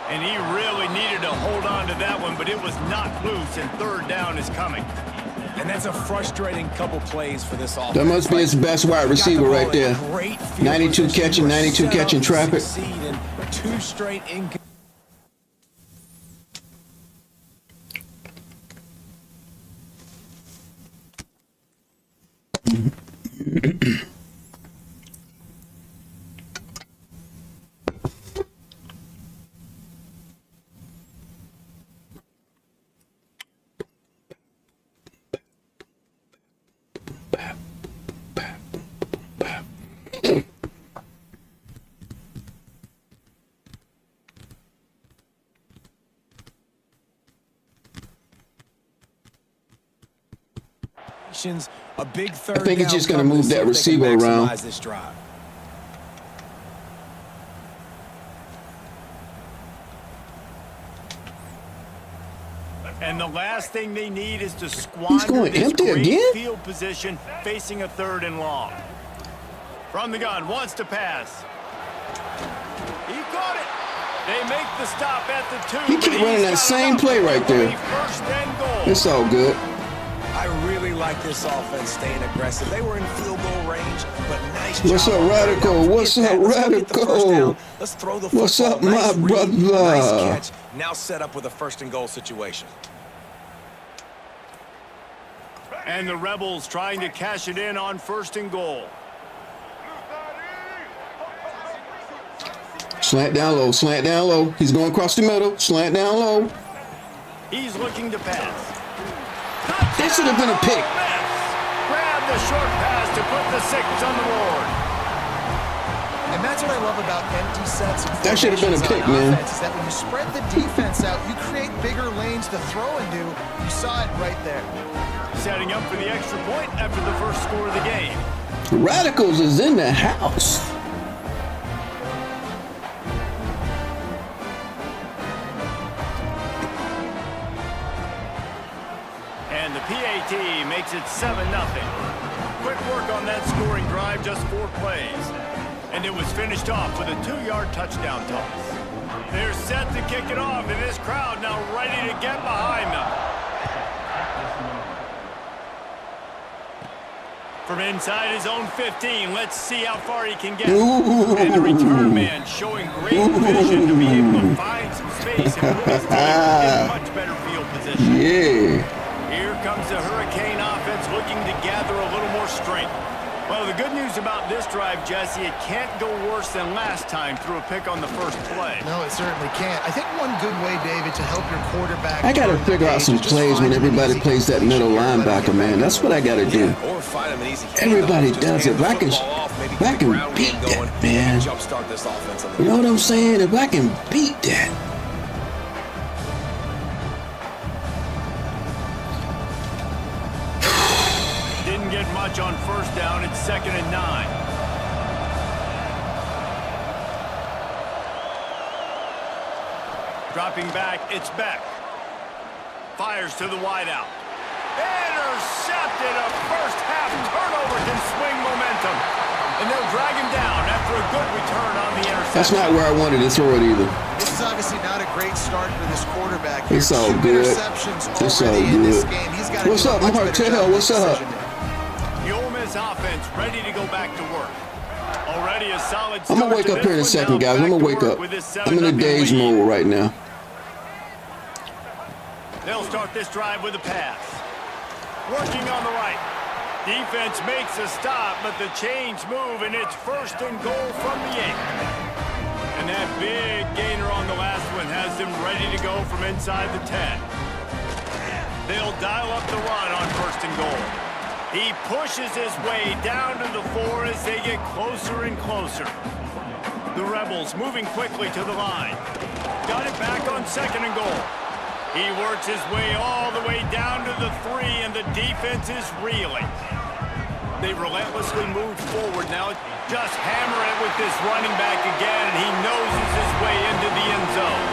And he really needed to hold on to that one, but it was knocked loose, and third down is coming. And that's a frustrating couple plays for this offense. That must be his best wide receiver right there. 92 catching, 92 catching traffic. Two straight a big third I think he's down just gonna cover move to see that if they can receiver around. maximize this drive. And the last thing they need is to squander going this empty great again? field position facing a third and long. From the gun, wants to pass. He caught it. They make the stop at the 2. He keep running that same play right there. First and goal. It's all good. I really like this offense staying aggressive. They were in field goal range, but nice What's job up, on third Radical? down. What's Forget up, that. Let's go get the first Radical? down. Let's throw the What's football. up, my Nice read, brother? Nice catch. Now set up with a first and goal situation. And the Rebels trying to cash it in on first and goal. Slant down low, slant down low. He's going across the middle, slant down low. He's looking to pass. That should have been a pick. Grab the short pass to put the 6 on the board. And that's what I love about empty sets. And That should have been a formations pick, on man. offense, is that when you spread the defense out, you create bigger lanes to throw into. You saw it right there. Setting up for the extra point after the first score of the game. Radicals is in the house. And the PAT makes it 7-0. Quick work on that scoring drive, just 4 plays. And it was finished off with a 2-yard touchdown toss. They're set to kick it off, and this crowd now ready to get behind them. From inside his own 15, let's see how far he can get. Ooh. And the return man showing great vision to be able to find some space and put his team in much better field position. Yeah. Here comes the Hurricane offense looking to gather a little more strength. Well, the good news about this drive, Jesse, it can't go worse than last time through a pick on the first play. No, it certainly can't. I think one good way, David, to help your quarterback... I got to figure out some plays when everybody plays that middle linebacker, man. That's what I got to do. Or find him an easy Everybody handoff. Just does it. hand the I can football off, maybe get the ground beat game that, going, man. and jumpstart this offense a little. You know what I'm saying? If I can beat that. Didn't touch on first down. It's 2nd and 9. Dropping back, it's Beck. Fires to the wideout. Intercepted. A first-half turnover can swing momentum. And they'll drag him down after a good return on the interception. That's not where I wanted to throw it either. This is obviously not a great start for this quarterback here. It's all 2 good. interceptions It's all already in this good. game. He's got to What's do a up, much Mark better Tedhell? job What's with up? decision making. The Ole Miss offense ready to go back to work. Already a solid I'm gonna start wake to up here in a this one. second, Now guys. I'm back gonna to wake work up. with this I'm in a 7-0 daze lead. mode right now. They'll start this drive with a pass. Working on the right. Defense makes a stop, but the chains move, and it's 1st and goal from the 8. And that big gainer on the last one has them ready to go from inside the 10. They'll dial up the run on 1st and goal. He pushes his way down to the 4 as they get closer and closer. The Rebels moving quickly to the line. Got it back on 2nd and goal. He works his way all the way down to the 3, and the defense is reeling. They relentlessly move forward now. Just hammer it with this running back again, and he noses his way into the end zone.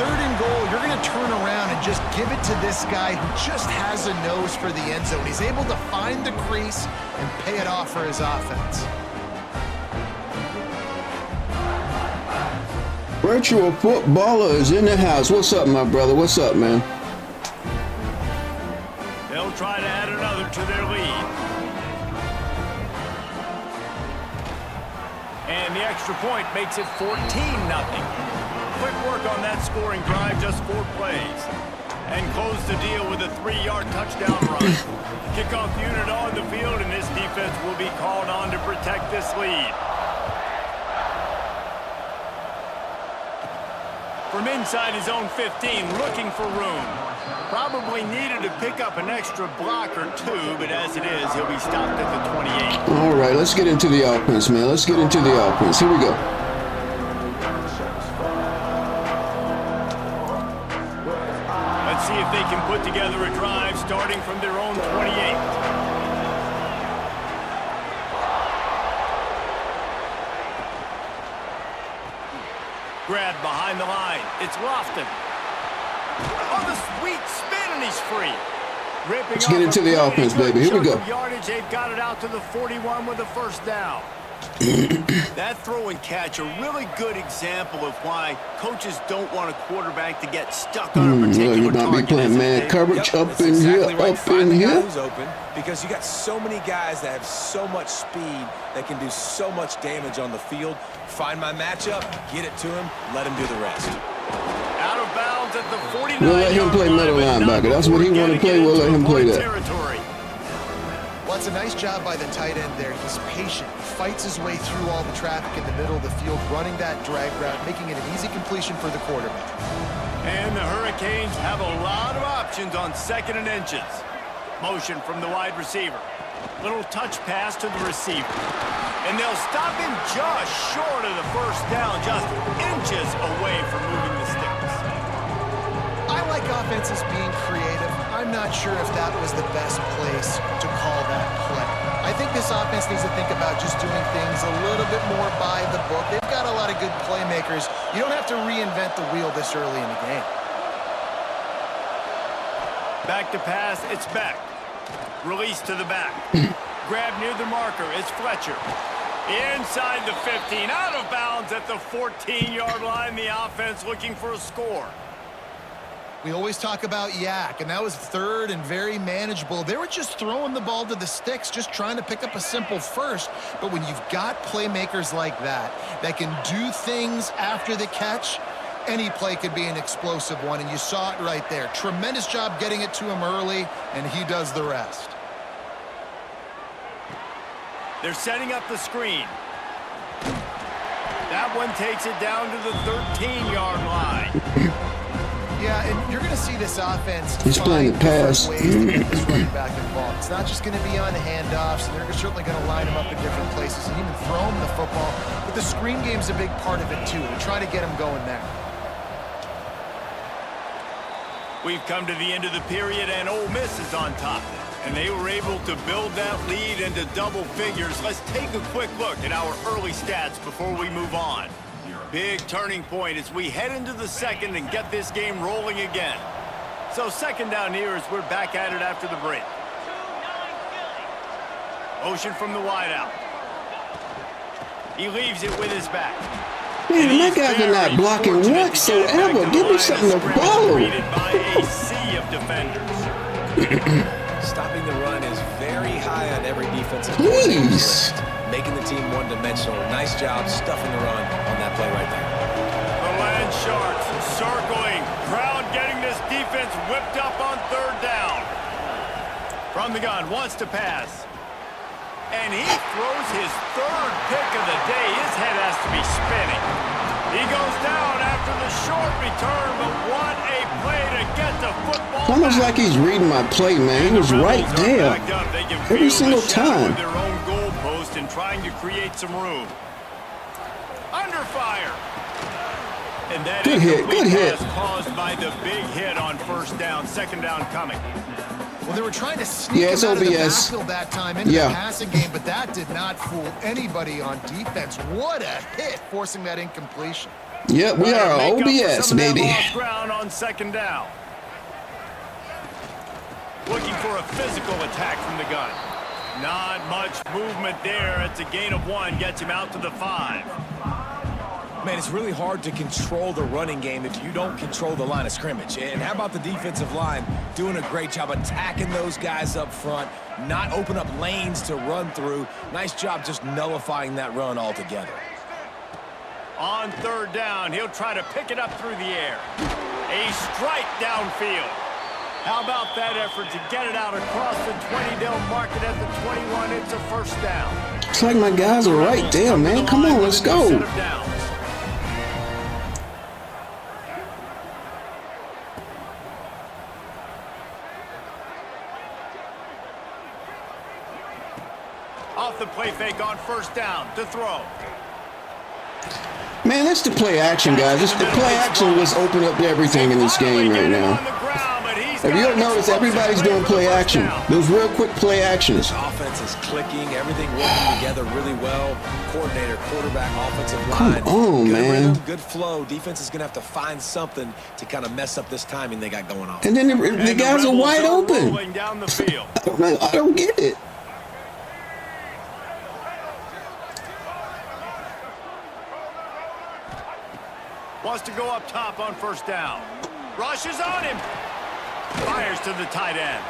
3rd and goal, you're going to turn around and just give it to this guy who just has a nose for the end zone. He's able to find the crease and pay it off for his offense. Virtual footballer is in the house. What's up, my brother? What's up, man? They'll try to add another to their lead. And the extra point makes it 14-0. Quick work on that scoring drive, just 4 plays. And close the deal with a 3-yard touchdown run. Kickoff unit on the field, and this defense will be called on to protect this lead. From inside his own 15, looking for room. Probably needed to pick up an extra block or 2, but as it is, he'll be stopped at the 28. All right, let's get into the offense, man. Let's get into the offense. Here we go. Let's see if they can put together a drive starting from their own 28. Grabbed behind the line. It's Lofton. On the sweet spin, and he's free. Let's get into the offense, baby. Here we go. Yardage, they've got it out to the 41 with a 1st down. That throw and catch, a really good example of why coaches don't want a quarterback to get stuck on a particular you might be target. playing man coverage up in here, up in the guy here. who's open, because you got so many guys that have so much speed that can do so much damage on the field. Find my matchup, get it to him, let him do the rest. Out of bounds at the 49. We'll let him play middle linebacker. That's what he want to play. We'll let him play that. Well, it's a nice job by the tight end there. He's patient. He fights his way through all the traffic in the middle of the field, running that drag route, making it an easy completion for the quarterback. And the Hurricanes have a lot of options on 2nd and inches. Motion from the wide receiver. Little touch pass to the receiver. And they'll stop him just short of the 1st down, just inches away from moving the sticks. I like offenses being creative. I'm not sure if that was the best place to call that play. I think this offense needs to think about just doing things a little bit more by the book. They've got a lot of good playmakers. You don't have to reinvent the wheel this early in the game. Back to pass, it's Beck. Release to the back. Grab near the marker, it's Fletcher. Inside the 15, out of bounds at the 14-yard line. The offense looking for a score. We always talk about Yak, and that was 3rd and very manageable. They were just throwing the ball to the sticks, just trying to pick up a simple 1st. But when you've got playmakers like that can do things after the catch, any play could be an explosive one, and you saw it right there. Tremendous job getting it to him early, and he does the rest. They're setting up the screen. That one takes it down to the 13-yard line. Yeah, and you're going to see this offense He's playing the pass. ways to get this running back involved. It's not just going to be on handoffs, and they're certainly going to line him up in different places and even throw him the football. But the screen game's a big part of it, too. They're trying to get him going there. We've come to the end of the period, and Ole Miss is on top. And they were able to build that lead into double figures. Let's take a quick look at our early stats before we move on. Big turning point as we head into the second and get this game rolling again. So second down here as we're back at it after the break. Motion from the wideout. He leaves it with his back. Man, my guys are not blocking whatsoever. Give me something to follow. By a sea of defenders. Stopping the run is very high on every defensive Please. list, making the team one-dimensional. Nice job stuffing the run on that play right there. The Land Sharks circling. Crowd getting this defense whipped up on third down. From the gun, wants to pass. And he throws his third pick of the day. His head has to be spinning. He goes down after the short return, but what a play to get the football. It's almost like he's reading my play, man. He was right there every single time. Their own goalpost and trying to create some room. Under fire. And that Good hit, good hit. pass caused by the big hit on first down. Second down coming. Well, they were trying to sneak Yeah, it's him out of the OBS. backfield that time into the passing game, but that did not fool anybody on defense. What a hit, forcing that incompletion. Yep, we are Make up for OBS, some of that baby. lost ground on second down. Looking for a physical attack from the gun. Not much movement there. It's a gain of 1. Gets him out to the 5. Man, it's really hard to control the running game if you don't control the line of scrimmage. And how about the defensive line doing a great job attacking those guys up front, not open up lanes to run through. Nice job just nullifying that run altogether. On third down, he'll try to pick it up through the air. A strike downfield. How about that effort to get it out across the 20? They'll mark it at the 21. It's a first down. It's like my guys are right there, man. Come on, let's go. Set of downs. Off the play fake on first down to throw. Man, that's the play action, guys. It's the play action was opening up everything in this game right now. If you don't notice, everybody's doing play action. Those real quick play actions. Offense is clicking, everything working together really well. Coordinator, quarterback, offensive line. Come on, good man. rhythm, good flow. Defense is going to have to find something to kind of mess up this timing they got going on. And then the guys are wide open. Rolling down the field. I don't get it. Wants to go up top on first down. Rushes on him. Fires to the tight end.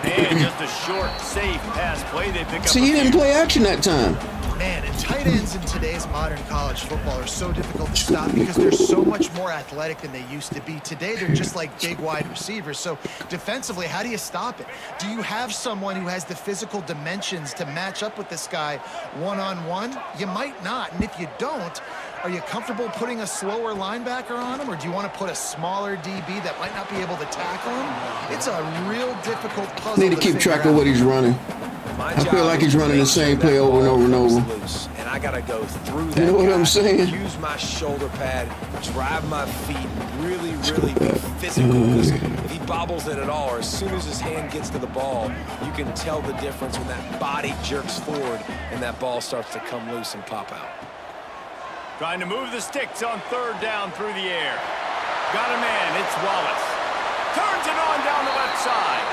Man, just a short, safe pass play. They pick up. See, he didn't play action that time. Man, and tight ends in today's modern college football are so difficult to stop because they're so much more athletic than they used to be. Today, they're just like big wide receivers. So defensively, how do you stop it? Do you have someone who has the physical dimensions to match up with this guy one-on-one? You might not. And if you don't, are you comfortable putting a slower linebacker on him, or do you want to put a smaller DB that might not be able to tackle him? It's a real difficult puzzle. Need to keep track of what he's running. I feel like he's running the same play over and over and over. Loose, and I got to go through that. You know what guy, I'm saying? Use my shoulder pad, drive my feet, really be physical. Because if he bobbles it at all, or as soon as his hand gets to the ball, you can tell the difference when that body jerks forward and that ball starts to come loose and pop out. Trying to move the sticks on third down through the air. Got a man. It's Wallace. Turns it on down the left side.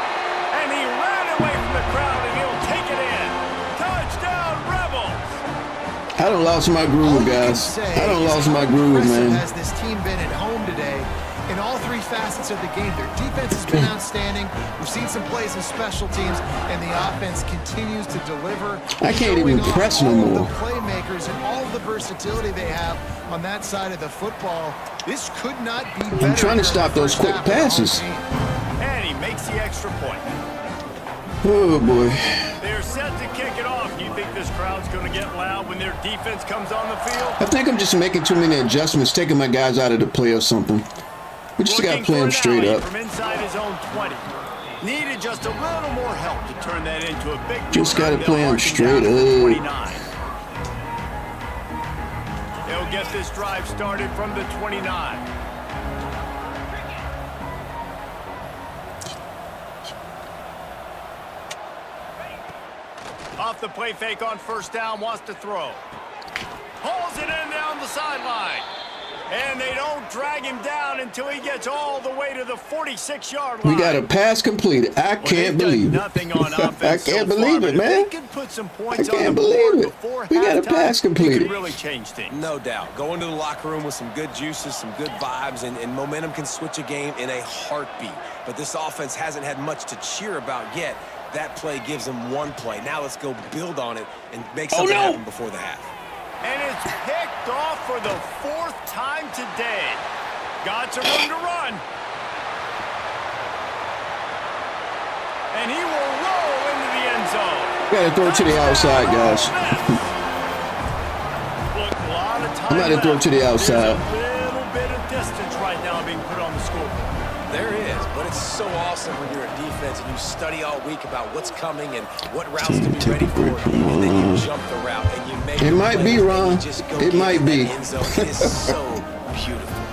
And he ran away from the crowd, and he'll take it in. Touchdown, Rebels. I done lost my groove, guys. I done lost my groove, man. Has this team been at home today? In all three facets of the game, their defense has been outstanding. We've seen some plays in special teams, and the offense continues to deliver. I can't even Showing off press no all of more. The playmakers and all of the versatility they have on that side of the football. This could not be better. I'm trying to here stop in the those first quick half of the home passes. team. And he makes the extra point. Oh, boy. They're set to kick it off. Do you think this crowd's going to get loud when their defense comes on the field? I think I'm just making too many adjustments, taking my guys out of the play or something. We just got to play them straight up. From inside his own 20. Needed just a little more help to turn that into a big. Just got to return. play They'll them mark him straight down to the up. 29. They'll get this drive started from the 29. the play fake on first down, wants to throw. Pulls it in down the sideline. And they don't drag him down until he gets all the way to the 46-yard line. We got a pass completed. I can't believe it. Nothing on offense I can't so believe far, it, but if man. they can put some points I can't on the board believe it. before We got a halftime, pass they completed. could really change things. No doubt. Go into the locker room with some good juices, some good vibes, and momentum can switch a game in a heartbeat. But this offense hasn't had much to cheer about yet. That play gives them one play. Now let's go build on it and make something happen before the half. And it's picked off for the 4th time today. Got some room to run. And he will roll into the end zone. Got to throw it to the outside, guys. Look, a lot of time I'm going to throw it to the outside. There's a little bit of distance right now being put on the scoreboard. There is, but it's so awesome when you're a defense and you study all week about what's coming and what routes to be ready for, and then you jump the route and you make It might be, and Ron. you just go It get might in be. that end zone. It is so beautiful.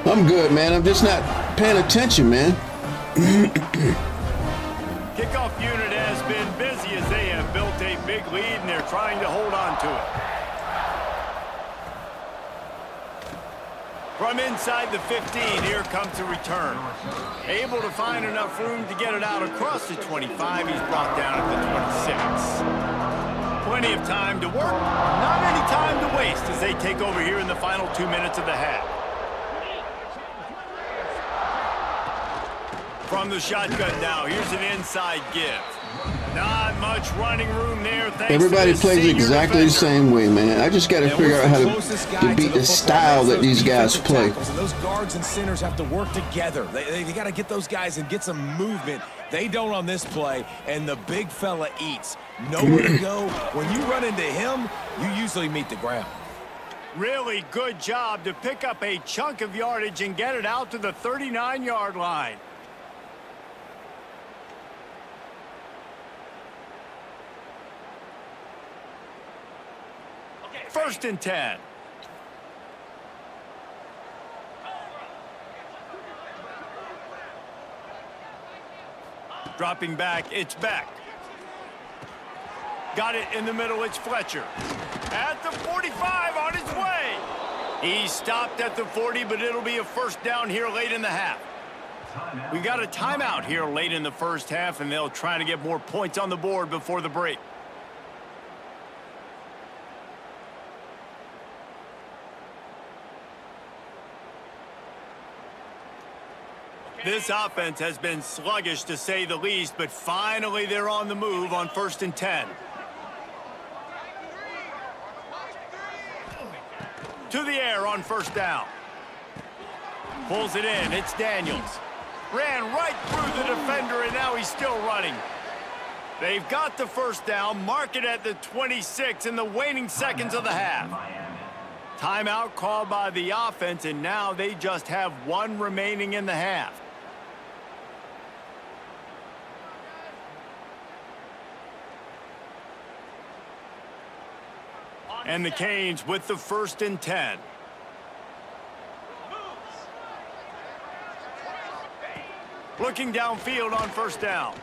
I'm good, man. I'm just not paying attention, man. Kickoff unit has been busy as they have built a big lead and they're trying to hold on to it. From inside the 15, here comes the return. Able to find enough room to get it out across the 25. He's brought down at the 26. Plenty of time to work, not any time to waste as they take over here in the final 2 minutes of the half. From the shotgun now, here's an inside give. Not much running room there. Everybody plays exactly the same way, man. I just got to figure out how to beat the style that these guys play. And those guards and centers have to work together. They got to get those guys and get some movement. They don't on this play, and the big fella eats. Nowhere to go. When you run into him, you usually meet the ground. Really good job to pick up a chunk of yardage and get it out to the 39-yard line. First and 10. Dropping back, it's Beck. Got it in the middle, it's Fletcher. At the 45, on his way. He stopped at the 40, but it'll be a first down here late in the half. We got a timeout here late in the first half, and they'll try to get more points on the board before the break. This offense has been sluggish to say the least, but finally they're on the move on first and 10. To the air on first down. Pulls it in, it's Daniels. Ran right through the defender, and now he's still running. They've got the first down, mark it at the 26 in the waning seconds of the half. Timeout called by the offense, and now they just have one remaining in the half. And the Canes with the first and 10. Looking downfield on first down.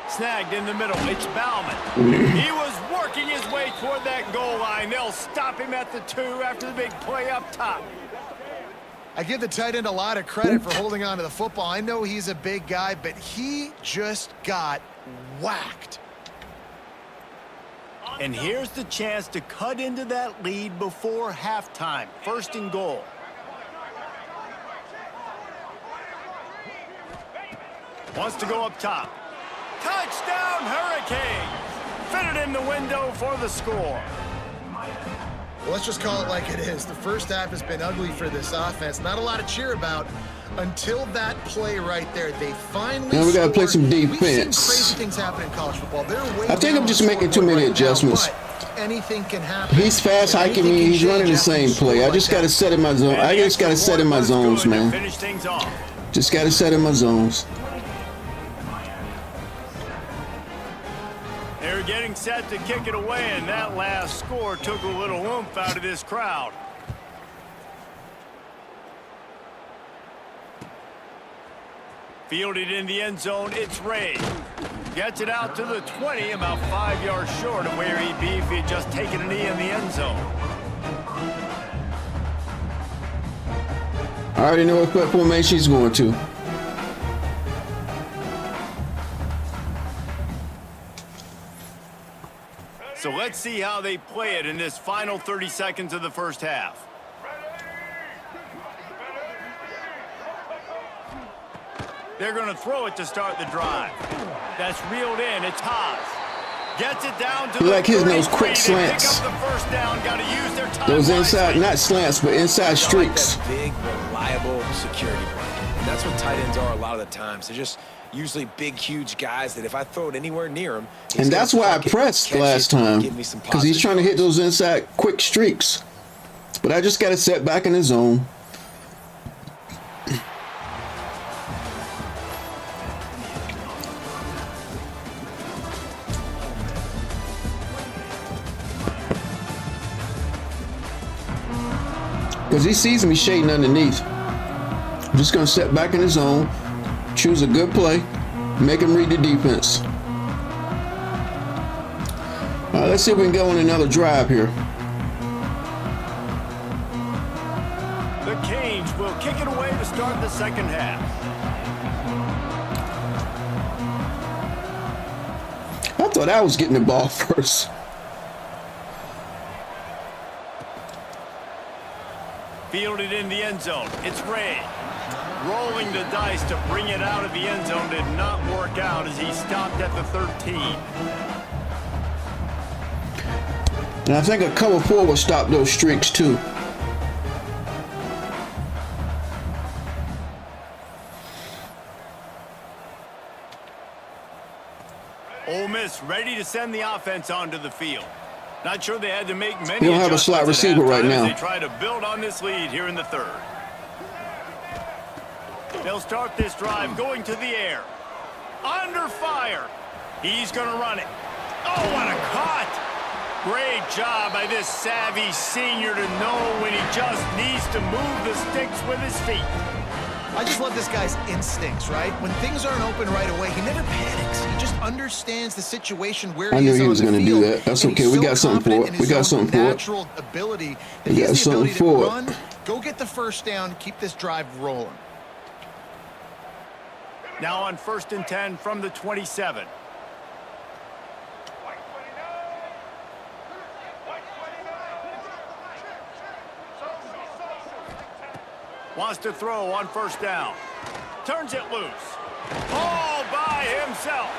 Snagged in the middle. It's Bauman. He was working his way toward that goal line. They'll stop him at the 2 after the big play up top. I give the tight end a lot of credit for holding on to the football. I know he's a big guy, but he just got whacked. And here's the chance to cut into that lead before halftime. First and goal. Wants to go up top. Touchdown, Hurricanes! Fitted in the window for the score. Well, let's just call it like it is. The first half has been ugly for this offense. Not a lot to cheer about until that play right there. They finally Now we got to play some We've seen defense. crazy things happen in college football. They're way I think down I'm just the making too scoreboard many right now, adjustments. but anything can happen. He's fast hiking Anything me. can He's running the change after you same play. I score just like got to that. set in my zone. I just got to set in my zones, man. Finish things off. Just got to set in my zones. They're getting set to kick it away, and that last score took a little oomph out of this crowd. Fielded in the end zone, it's Ray. Gets it out to the 20, about 5 yards short of where he'd be if he had just taken a knee in the end zone. I already know what formation he's going to. So let's see how they play it in this final 30 seconds of the first half. They're going to throw it to start the drive. That's reeled in. It's Haas. Gets it down to You like hitting those 33. quick They slants. Pick up the first down. Got to use their time Those wisely. inside, not slants, but inside streaks. Like that big, reliable security blanket. And that's what tight ends are a lot of the times. They're just usually big, huge guys that if I throw it anywhere near him, And that's why I pressed last time, because he's trying to hit those inside quick streaks. But I just got to set back in the zone. Because he sees me shading underneath. I'm just going to set back in the zone, choose a good play, make him read the defense. Let's see if we can go on another drive here. The Canes will kick it away to start the second half. I thought I was getting the ball first. Fielded in the end zone. It's Ray. Rolling the dice to bring it out of the end zone did not work out as he stopped at the 13. And I think a cover 4 will stop those streaks too. Ole Miss ready to send the offense onto the field. Not sure they had to make many They don't have a slot adjustments at receiver right halftime as now. They try to build on this lead here in the third. They'll start this drive going to the air. Under fire. He's going to run it. Oh, what a cut. Great job by this savvy senior to know when he just needs to move the sticks with his feet. I just love this guy's instincts, right? When things aren't open right away, he never panics. He just understands the situation where I he knew is he on was the going to do field. that. That's And okay. he's We so got something for confident it. in We his got own something for it. natural ability that We he got has the ability something for to it. run, go get the first down, keep this drive rolling. Now on 1st and 10 from the 27. Wants to throw on 1st down. Turns it loose. All by himself.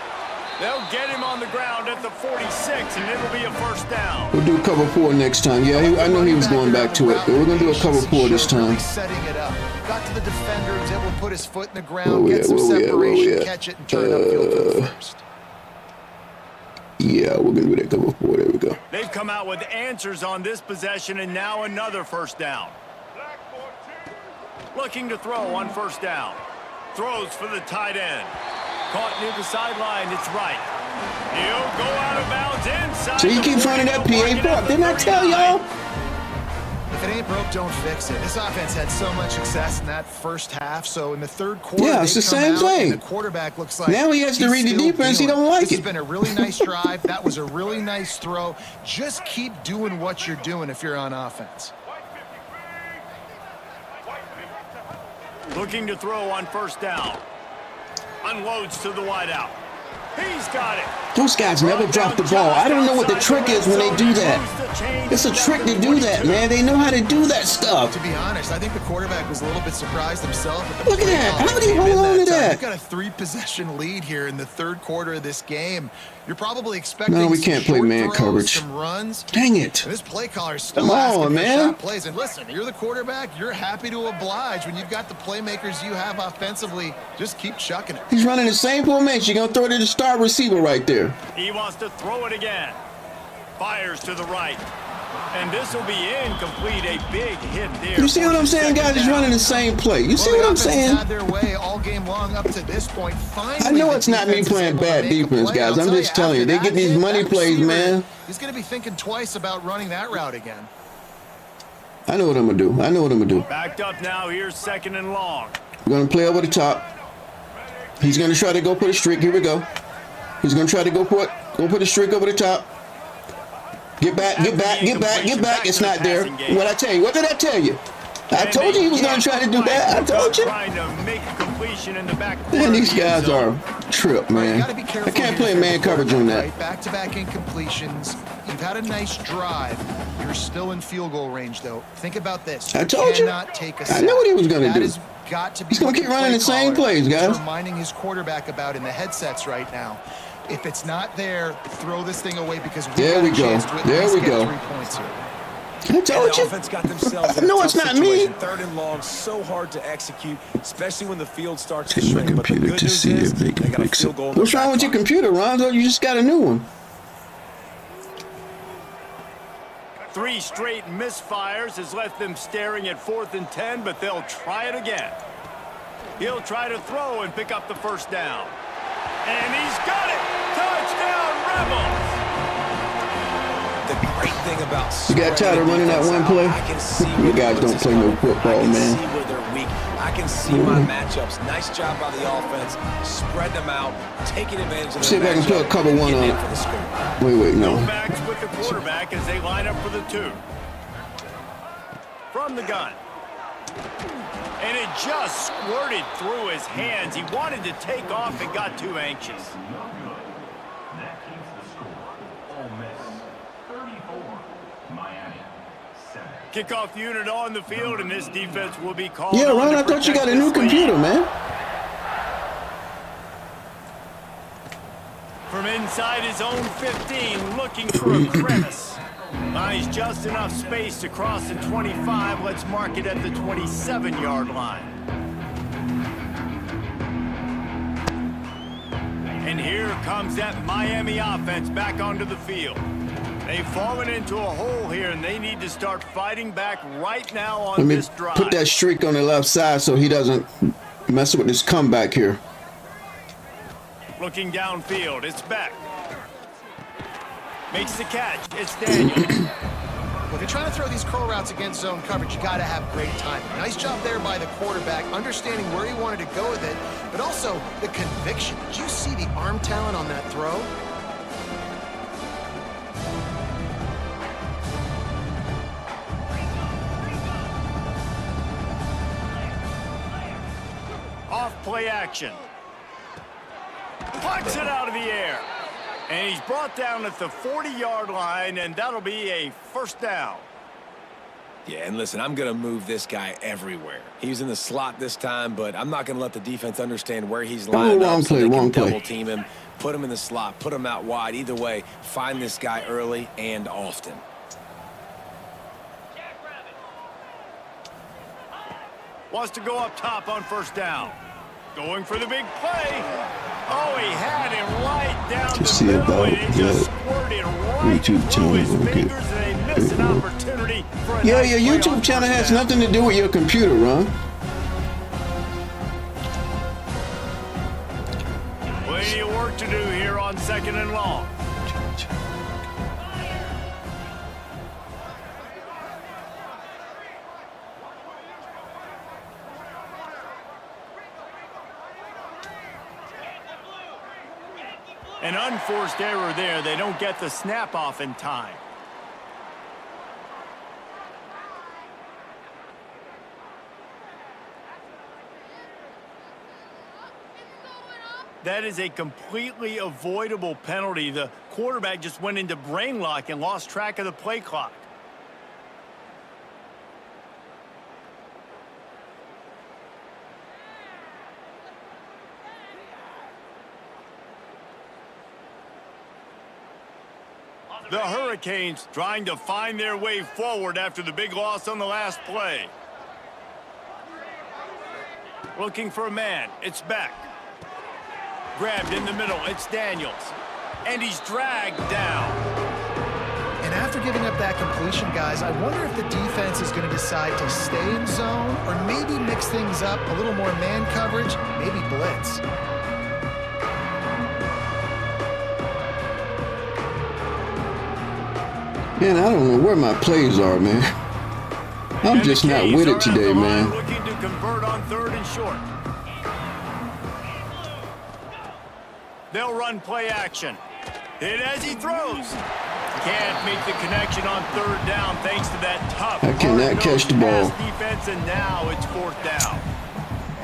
They'll get him on the ground at the 46, and it'll be a 1st down. We'll do cover 4 next time. Yeah, I know he was going back to it, but we're going to do a cover 4 this time. Setting it up. Got to the defender, was able to put his foot in the Where ground, we get at? some Where we at? Where separation, we at? catch it, and turn it upfield for the first. Yeah, we're going to do that cover 4. There we go. They've come out with answers on this possession, and now another 1st down. Looking to throw on 1st down. Throws for the tight end. Caught near the sideline. It's right. He'll go out of bounds inside. So you keep running that PA block. Didn't I tell y'all? If it ain't broke, don't fix it. This offense had so much success in that first half, so in the third quarter, Yeah, it's they the come same out thing. and the quarterback looks like Now he has to he's read the still defense. He dealing. don't like This it. has been a really nice drive. That was a really nice throw. Just keep doing what you're doing if you're on offense. Looking to throw on 1st down. Unloads to the wideout. He's got it. Those guys never drop the ball. I don't know what the trick is when they do that. It's a trick to do that, man. They know how to do that stuff. To be honest, I think the quarterback was a little bit surprised himself. At the Look at play that. call How did he came hold in on to time. that? You've got a 3-possession lead here in the third quarter of this game. You're probably expecting No, we some can't play short man throws, coverage. some runs. Dang it. And this play caller is still Come asking on, for man. shot plays. And listen, you're the quarterback. You're happy to oblige when you've got the playmakers you have offensively. Just keep chucking it. He's running the same formation. You're going to throw it to the star receiver right there. He wants to throw it again. Fires to the right. And this will be incomplete. A big hit there. You see what I'm saying, guys? He's running the same play. You see what I'm saying? Had their way all game long up to this point. Finally, I know the it's not me defense is playing able to bad make a defense, play. guys. I'll I'm tell just telling you, they after get these that money hit, plays, that man. receiver, he's going to be thinking twice about running that route again. I know what I'm going to do. I know what I'm going to do. Backed up now. Here's 2nd and long. We're going to play over the top. He's going to try to go put a streak. Here we go. He's going to try to go put a streak over the top. Get back, get back, get back, get back. It's not there. What I tell you? What did I tell you? I told you he was going to try to do that. I told you. Trying to make a completion in the back. Man, these guys are trip, man. I can't play man coverage on that. Right? Back-to-back incompletions. You've had a nice drive. You're still in field goal range, though. Think about this. I told you. Cannot take a I knew what he was going to That do. has got to be He's gonna what keep the running play the same caller plays, is guys. reminding his quarterback about in the headsets right now. If it's not there, throw this thing away because There we got a go. chance to at There least we get go. 3 points here. I And told the you. offense got themselves in a No, tough it's not situation. me. 3rd and long, so hard to execute, especially when the field starts to Take my shrink. But the computer good to news see is if they can got a fix field it. goal in What's their wrong back with your pocket. computer, Ronzo? You just got a new one. 3 straight misfires has left them staring at 4th and 10, but they'll try it again. He'll try to throw and pick up the first down. And he's got it! Touchdown, Rebels! The great thing about You got tired of running that one play? I can see You guys don't play no football, I can man. see where they're weak. I can see my matchups. Nice job by the offense. Spread them out, taking advantage of See if I can put a cover one on it. for the score. Wait, no. Backs with the quarterback as they line up for the 2. From the gun. And it just squirted through his hands. He wanted to take off and got too anxious. Kickoff unit on the field, and this defense will be called. Yeah, on Ron, to I thought you got a protect new this lead. computer, man. From inside his own 15, looking for a crevice. He's just enough space to cross the 25. Let's mark it at the 27-yard line. And here comes that Miami offense back onto the field. They've fallen into a hole here, and they need to start fighting back right now on Let me this drive. put that streak on the left side so he doesn't mess with this comeback here. Looking downfield, it's Beck. Makes the catch, it's Daniels. If you're trying to throw these curl routes against zone coverage, you got to have great timing. Nice job there by the quarterback, understanding where he wanted to go with it, but also the conviction. Did you see the arm talent on that throw? Off play action. Plucks it out of the air. And he's brought down at the 40-yard line, and that'll be a first down. Yeah, and listen, I'm going to move this guy everywhere. He's in the slot this time, but I'm not going to let the defense understand where he's lined wrong up so play, they can wrong play. double team him, put him in the slot, put him out wide. Either way, find this guy early and often. Wants to go up top on first down. Going for the big play. Oh, he had him right down To the see middle, about and it just that squirted right YouTube through channel, his okay. fingers, and they missed an opportunity for a Yeah, nice your play on YouTube channel first has down. nothing to do with your computer, Ron. Plenty of work to do here on 2nd and long. An unforced error there. They don't get the snap off in time. That is a completely avoidable penalty. The quarterback just went into brain lock and lost track of the play clock. The Hurricanes trying to find their way forward after the big loss on the last play. Looking for a man. It's Beck. Grabbed in the middle. It's Daniels. And he's dragged down. And after giving up that completion, guys, I wonder if the defense is going to decide to stay in zone or maybe mix things up, a little more man coverage, maybe blitz. Man, I don't know where my plays are, man. I'm And the just not Canes with are it at today, the line man. Looking to convert on 3rd and short. They'll run play action. Hit as he throws. Can't make the connection on third down thanks to that tough, I cannot catch the ball. pass defense, and now it's fourth down.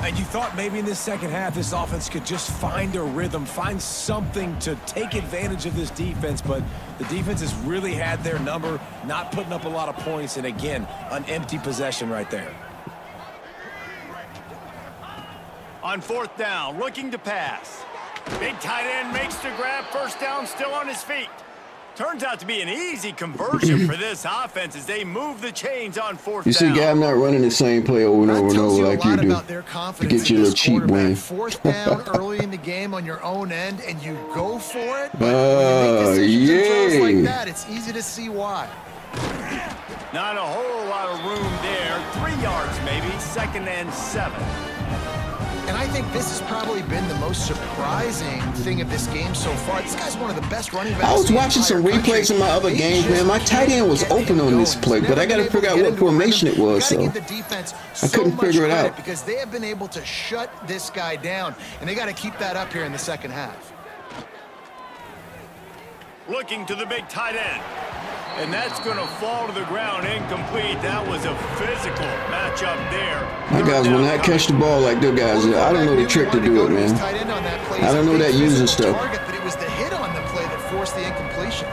And you thought maybe in this second half this offense could just find a rhythm, find something to take advantage of this defense, but the defense has really had their number, not putting up a lot of points, and again, an empty possession right there. On fourth down, looking to pass. Big tight end makes the grab, first down, still on his feet. Turns out to be an easy conversion for this offense as they move the chains on fourth You see, down. guy, I'm not running the same play over and over and over like you do to get you a little cheap win. Fourth down early in the game on your own end, and you go for it. But when you make decisions and throws yeah. like that, it's easy to see why. Not a whole lot of room there. 3 yards maybe, 2nd and 7. And I think this has probably been the most surprising thing of this game so far. This guy's one of the best running backs. I was in the watching some entire country. replays in my other They games, just man. My tight end was can't open get on this going. play, He's but I never got to been figure able out to what get into a formation rhythm. it was. You gotta So give the defense I couldn't so much figure it credit out. because they have been able to shut this guy down, and they got to keep that up here in the second half. Looking to the big tight end. And that's going to fall to the ground incomplete. That was a physical matchup there. my guys will not catch the ball like their guys. I don't know the trick to do it, man. I don't know that using stuff. But it was the hit on the play that forced the incompletion.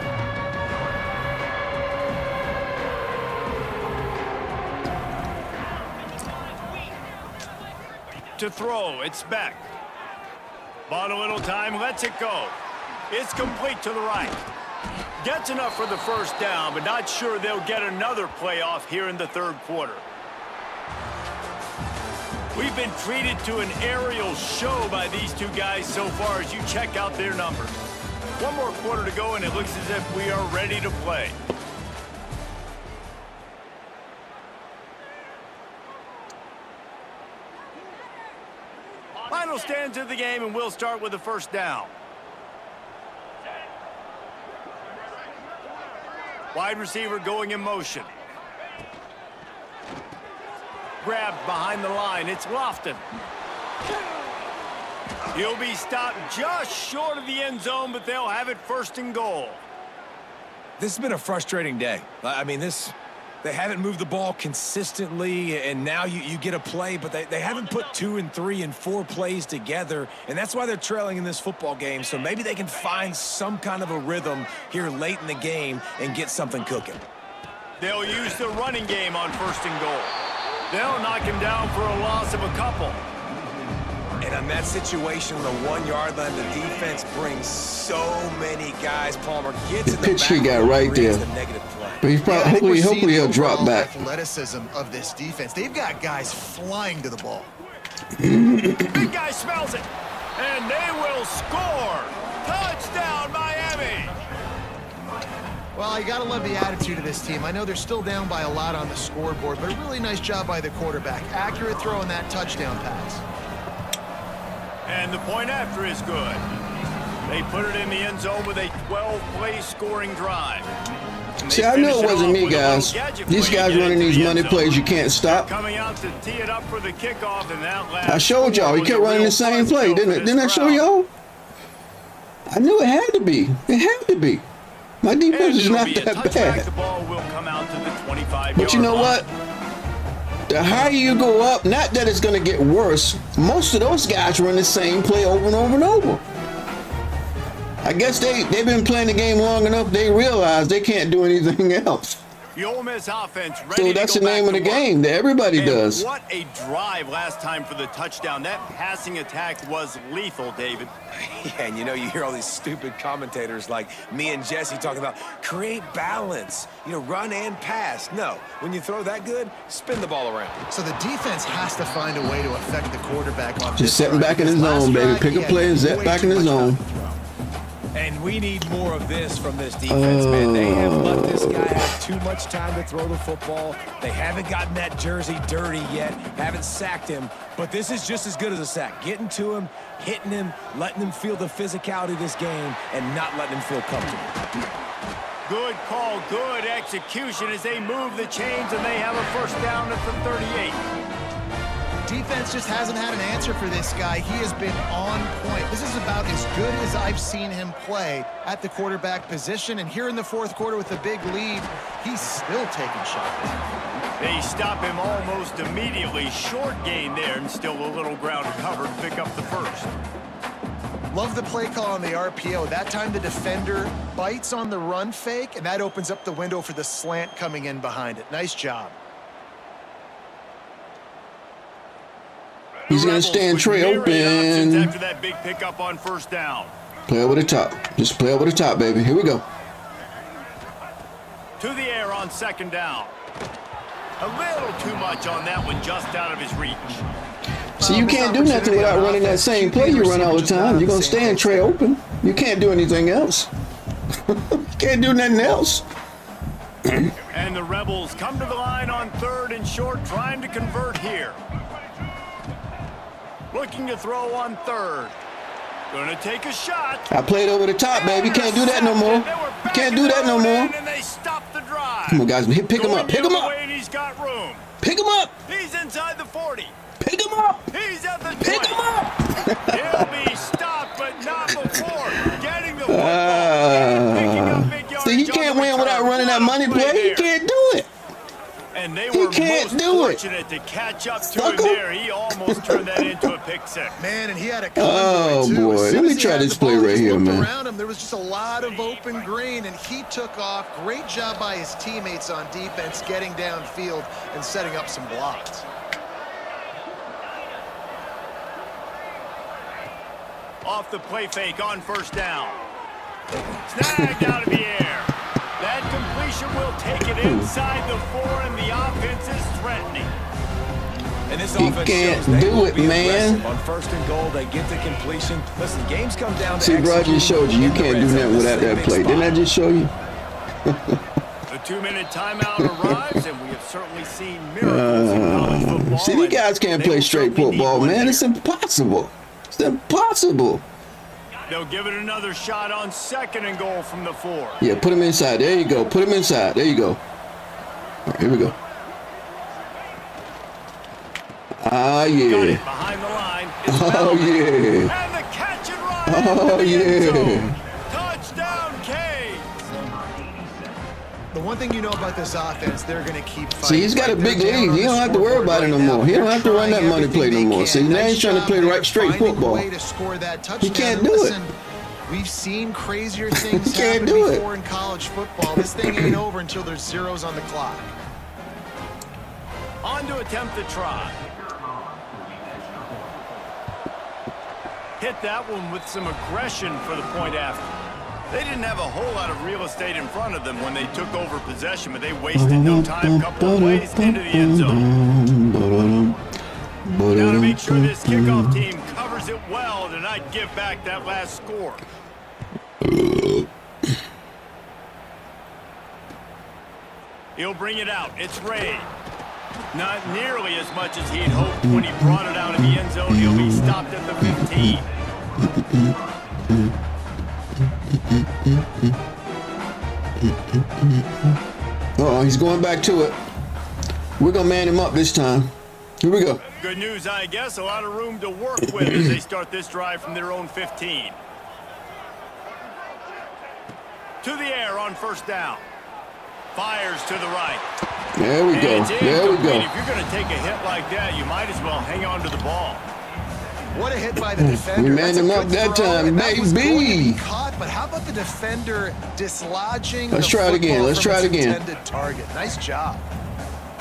To throw, it's Beck. Bought a little time, lets it go. It's complete to the right. Gets enough for the first down, but not sure they'll get another playoff here in the third quarter. We've been treated to an aerial show by these two guys so far as you check out their numbers. One more quarter to go, and it looks as if we are ready to play. Final stanza of the game, and we'll start with the first down. Wide receiver going in motion. Grabbed behind the line. It's Lofton. He'll be stopped just short of the end zone, but they'll have it 1st and goal. This has been a frustrating day. I mean, they haven't moved the ball consistently, and now you get a play, but they haven't put 2 and 3 and 4 plays together, and that's why they're trailing in this football game. So maybe they can find some kind of a rhythm here late in the game and get something cooking. They'll use the running game on 1st and goal. They'll knock him down for a loss of a couple. And on that situation, the 1 yard line, the defense brings so many guys. Palmer gets The in the pitch he back, got right creates there. the negative play. But he's probably, I think we're hopefully seeing he'll the drop overall back. athleticism of this defense. They've got guys flying to the ball. Big guy smells it. And they will score. Touchdown, Miami. Well, you got to love the attitude of this team. I know they're still down by a lot on the scoreboard, but a really nice job by the quarterback. Accurate throw on that touchdown pass. And the point after is good. They put it in the end zone with a 12-play scoring drive. See, I knew it wasn't me, guys. These guys running these money plays you can't stop. Coming out to tee it up for the kickoff, and that last I showed y'all. He was kept a running real the same fun play, show didn't for it? this Didn't I show crowd. y'all? I knew it had to be. It had to be. My defense And is it'll not be a that touchback. bad. The ball will come out to the 25-yard But you know line. what? The higher you go up, not that it's going to get worse, most of those guys run the same play over and over and over. I guess they've been playing the game long enough, they realize they can't do anything else. The Ole Miss offense ready So to that's go the name back of the to work. game that everybody And does. what a drive last time for the touchdown. That passing attack was lethal, David. Yeah, and you know, you hear all these stupid commentators like me and Jesse talking about create balance, run and pass. No, when you throw that good, spin the ball around. So the defense has to find a way to affect the quarterback on Just this setting drive, back in the because last zone, baby. drive, Pick he a had play and set way back in too the much zone. time to throw. And we need more of this from this defense, man. They have let this guy have too much time to throw the football. They haven't gotten that jersey dirty yet, haven't sacked him. But this is just as good as a sack. Getting to him, hitting him, letting him feel the physicality of this game, and not letting him feel comfortable. Good call, good execution as they move the chains, and they have a first down at the 38. defense just hasn't had an answer for this guy. He has been on point. This is about as good as I've seen him play at the quarterback position. And here in the fourth quarter with a big lead, he's still taking shots. They stop him almost immediately. Short gain there and still a little ground covered. Pick up the first. Love the play call on the RPO. That time the defender bites on the run fake, and that opens up the window for the slant coming in behind it. Nice job. He's going to stand Trey open. After that big pickup on first down. Play over the top. Just play over the top, baby. Here we go. To the air on second down. A little too much on that one, just out of his reach. See, you can't do nothing without running that same play you run all the time. You're going to stand Trey open. You can't do anything else. You can't do nothing else. And the Rebels come to the line on third and short, trying to convert here. Looking to throw on third. Going to take a shot. I played over the top, baby. Can't do that no more. You can't do that no more. And they stop the drive. Come on, guys. Pick him up. Pick him up. He's got room. Pick him up. He's inside the 40. Pick him up. He's at the 20. Pick him up. He'll be stopped, but not before getting the football. And picking up big yardage. See, he can't win without running that money play. He can't do it. And they were most fortunate to catch up to him there. He almost turned that into a pick six. Man, and he had a Oh, too. boy. Let me try this play right here, man. Around him, there was just a lot of open green, and he took off. Great job by his teammates on defense, getting downfield and setting up some blocks. Off the play fake on first down. Snagged out of the air. That completion will take it inside the 4, and the offense is threatening. And this He offense can't shows they do will it, be man. aggressive. On first and goal, they get the completion. Listen, games come down to See, bro, I just showed you. You can't do nothing without that play. Didn't I just show you? The 2-minute timeout arrives, and we have certainly seen miracles in college football. See, these guys can't play straight football, man. It's impossible. It's impossible. They'll give it another shot on second and goal from the 4. Yeah, put him inside. There you go. Put him inside. There you go. All right, here we go. Ah, Got yeah. it behind the line. It's Oh, Bell. yeah. And the catch and run. Oh, into the end zone. yeah. Touchdown, Canes. The one thing you know about this offense, they're going to keep fighting. See, he's got a big lead. He don't have to worry about it no more. He don't have to run that money play no more. See, now he's trying to play right straight football. He can't do it. We've seen crazier things He can't happen do it. before in college football. This thing ain't over until there's zeros on the clock. On to attempt the try. Hit that one with some aggression for the point after. They didn't have a whole lot of real estate in front of them when they took over possession, but they wasted no time. Couple of plays into the end zone. Got to make sure this kickoff team covers it well to not give back that last score. He'll bring it out. It's Ray. Not nearly as much as he'd hoped when he brought it out in the end zone. He'll be stopped at the 15. Uh-oh, he's going back to it. We're going to man him up this time. Here we go. Good news, I guess. A lot of room to work with as they start this drive from their own 15. To the air on first down. Fires to the right. There we go. There we go. If you're going to take a hit like that, you might as well hang on to the ball. What a hit by the defender. We manned him up that time, baby. Caught, but how about the defender dislodging? Let's try it again. Let's try it again. Intended target. Nice job.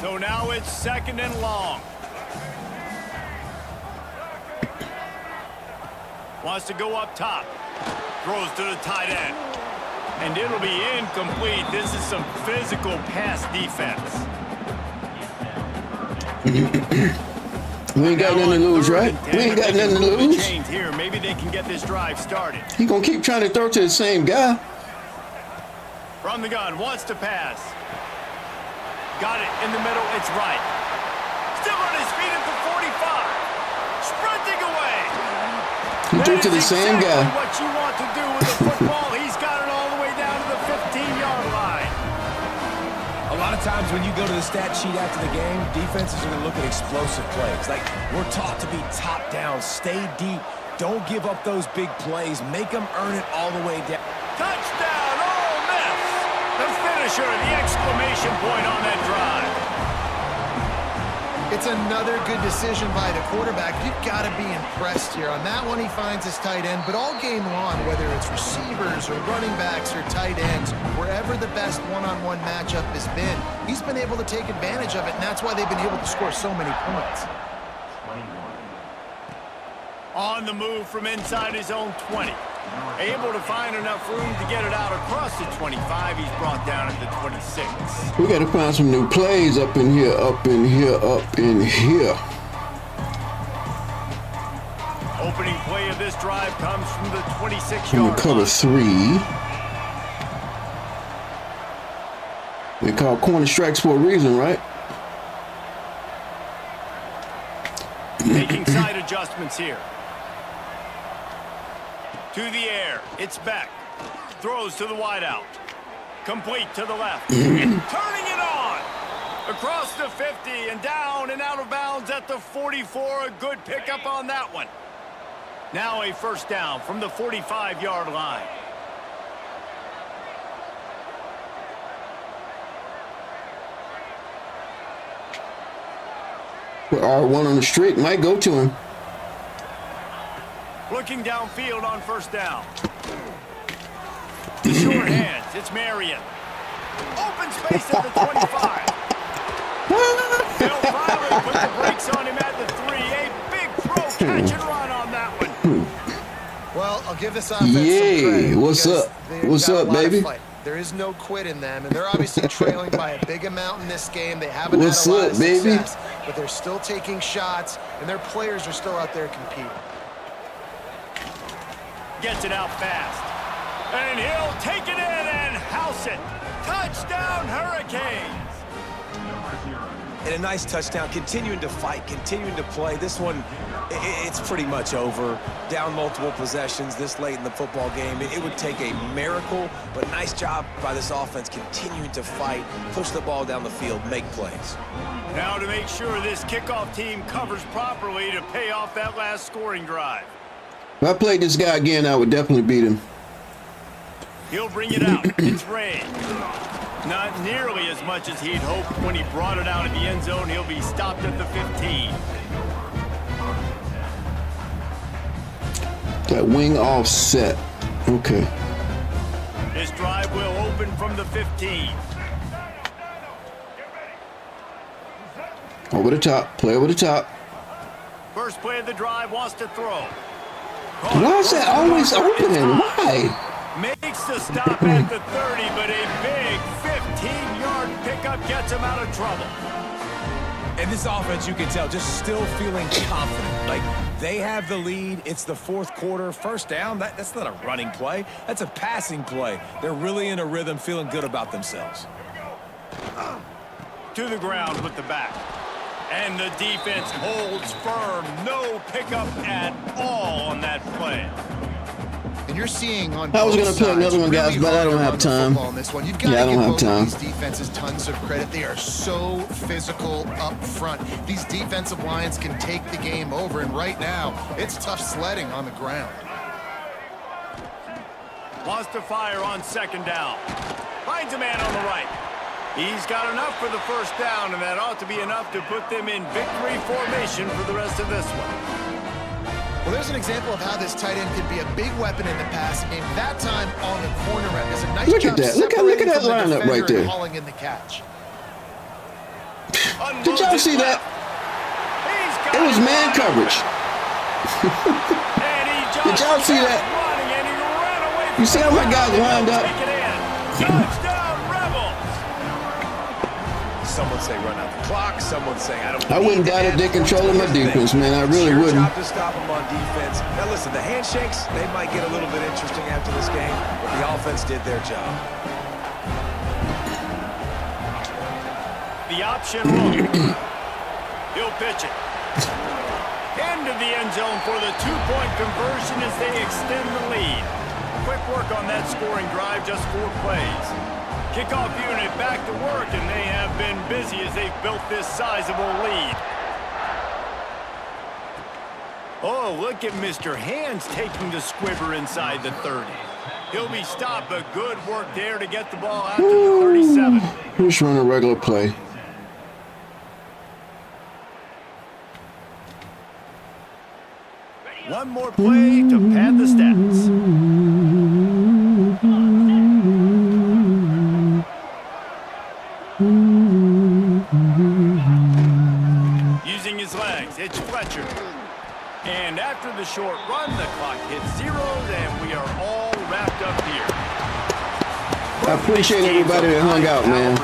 So now it's second and long. Wants to go up top. Throws to the tight end. And it'll be incomplete. This is some physical pass defense. We ain't got nothing to lose, right? We ain't got nothing to lose. Here. Maybe they can get this drive started. He gonna keep trying to throw to the same guy. From the gun, wants to pass. Got it in the middle. It's right. Still on his feet at the 45. Sprinting away. He threw to the same guy. What you want to do with the football. He's got it all the way down to the 15-yard line. A lot of of times when you go to the stat sheet after the game, defenses are going to look at explosive plays. Like, we're taught to be top down, stay deep, don't give up those big plays, make them earn it all the way down. Touchdown, Ole Miss! The finisher, the exclamation point on that drive. It's another good decision by the quarterback. You've got to be impressed here. On that one, he finds his tight end, but all game long, whether it's receivers or running backs or tight ends, wherever the best one-on-one matchup has been, he's been able to take advantage of it, and that's why they've been able to score so many points. On the move from inside his own 20. Able to find enough room to get it out across the 25. He's brought down at the 26. We got to find some new plays up in here, up in here, up in here. Opening play of this drive comes from the 26-yard From the line. cover 3. They call corner strikes for a reason, right? Making side adjustments here. To the air. It's Beck. Throws to the wideout. Complete to the left. Turning it on. Across the 50 and down and out of bounds at the 44. A good pickup on that one. Now a first down from the 45-yard line. With R1 on the street, might go to him. Looking downfield on first down. Short hands. It's Marion. Open space at the 25. They'll finally put the brakes on him at the 3. A big throw, catch and run on that one. Well, I'll give this offense Yay, some credit. what's because up? they've What's got a up, lot of baby? fight. There is no quit in them, and they're obviously trailing by a big amount in this game. They haven't What's had a lot up, of baby? success, but they're still taking shots, and their players are still out there competing. Gets it out fast. And he'll take it in and house it. Touchdown, Hurricanes. And a nice touchdown, continuing to fight, continuing to play. This one, it's pretty much over. Down multiple possessions this late in the football game. It would take a miracle, but nice job by this offense continuing to fight, push the ball down the field, make plays. Now to make sure this kickoff team covers properly to pay off that last scoring drive. If I played this guy again, I would definitely beat him. He'll bring it out. It's Ray. Not nearly as much as he'd hoped when he brought it out of the end zone. He'll be stopped at the 15. That wing offset. Okay. This drive will open from the 15. Over the top. Play over the top. First play of the drive, wants to throw. Why is that always opening? Why? Makes the stop at the 30, but a big 15-yard pickup gets him out of trouble. And this offense, you can tell, just still feeling confident. Like, they have the lead. It's the fourth quarter. First down, that's not a running play. That's a passing play. They're really in a rhythm, feeling good about themselves. To the ground with the back. And the defense holds firm. No pickup at all on that play. And you're seeing on I was both gonna play sides another one, guys, really but I don't hard have on the time. football on this one. You've got Yeah, I to don't give have both time. of these defenses tons of credit. They are so physical up front. These defensive lines can take the game over, and right now, it's tough sledding on the ground. Wants to fire on second down. Finds a man on the right. He's got enough for the first down, and that ought to be enough to put them in victory formation for the rest of this one. Well, there's an example of how this tight end could be a big weapon in the passing game. That time on the corner route. There's a nice Look job at that. Look at separating that from the lineup right defender and there. hauling in the catch. Did y'all see that? It was man coverage. Did y'all see that? You see how my guys lined up? Touchdown, Rebels! Someone say run out the clock. Someone say I wouldn't doubt if they're controlling my defense, man. I really It's your wouldn't. job to stop them on defense. Now listen, the handshakes, they might get a little bit interesting after this game, but the offense did their job. The option roll. He'll pitch it. Into the end zone for the two-point conversion as they extend the lead. Quick work on that scoring drive, just 4 plays. Kickoff unit back to work, and they have been busy as they've built this sizable lead. Oh, look at Mr. Hands taking the squibber inside the 30. He'll be stopped, but good work there to get the ball out to the 37. Just run a regular play. One more play to pad the stats. Using his legs, it's Fletcher. And after the short run, the clock hits 0, and we are all wrapped up here. I appreciate everybody that hung out, man.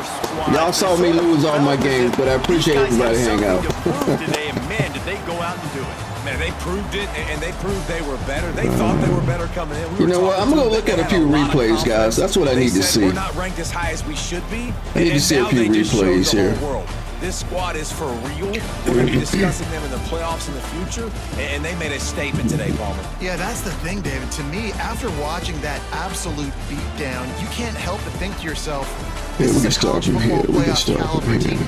Y'all saw me lose all my games, but I appreciate everybody hang out. Today, and man, did they go out and do it. Man, they proved it, and they proved they were better. They thought they were better coming in. You know what? I'm going to look at a few replays, guys. That's what I need to see. We're not ranked as high as we should be. I need to see a few replays here. This squad is for real. We're going to be discussing them in the playoffs in the future, and they made a statement today, Palmer. Yeah, that's the thing, David. To me, after watching that absolute beatdown, you can't help but think to yourself, Yeah, we can start from here. We can start from here.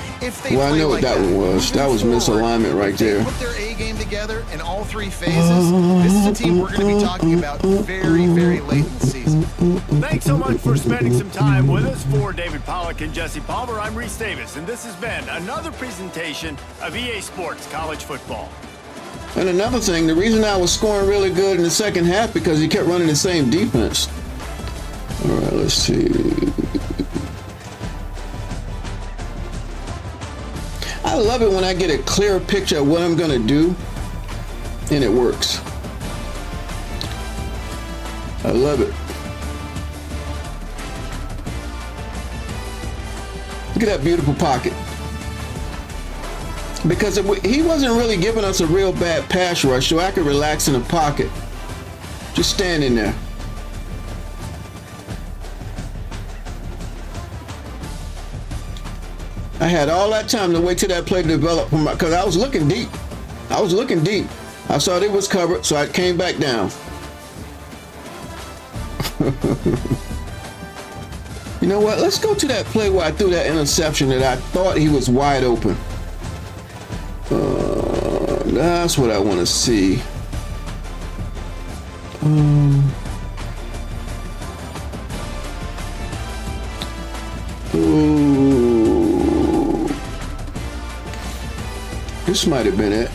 Well, I know what that one was. That was misalignment right there. Put their A game together in all three phases. This is a team we're going to be talking about very, very late in the season. Thanks so much for spending some time with us. For David Pollack and Jesse Palmer, I'm Reese Davis, and this has been another presentation of EA Sports College Football. And another thing, the reason I was scoring really good in the second half because he kept running the same defense. All right, let's see. I love it when I get a clear picture of what I'm going to do, and it works. I love it. Look at that beautiful pocket. Because he wasn't really giving us a real bad pass rush, so I could relax in the pocket. Just standing there. I had all that time to wait till that play to develop because I was looking deep. I was looking deep. I saw it was covered, so I came back down. You know what? Let's go to that play where I threw that interception that I thought he was wide open. That's what I want to see. Ooh. This might have been it.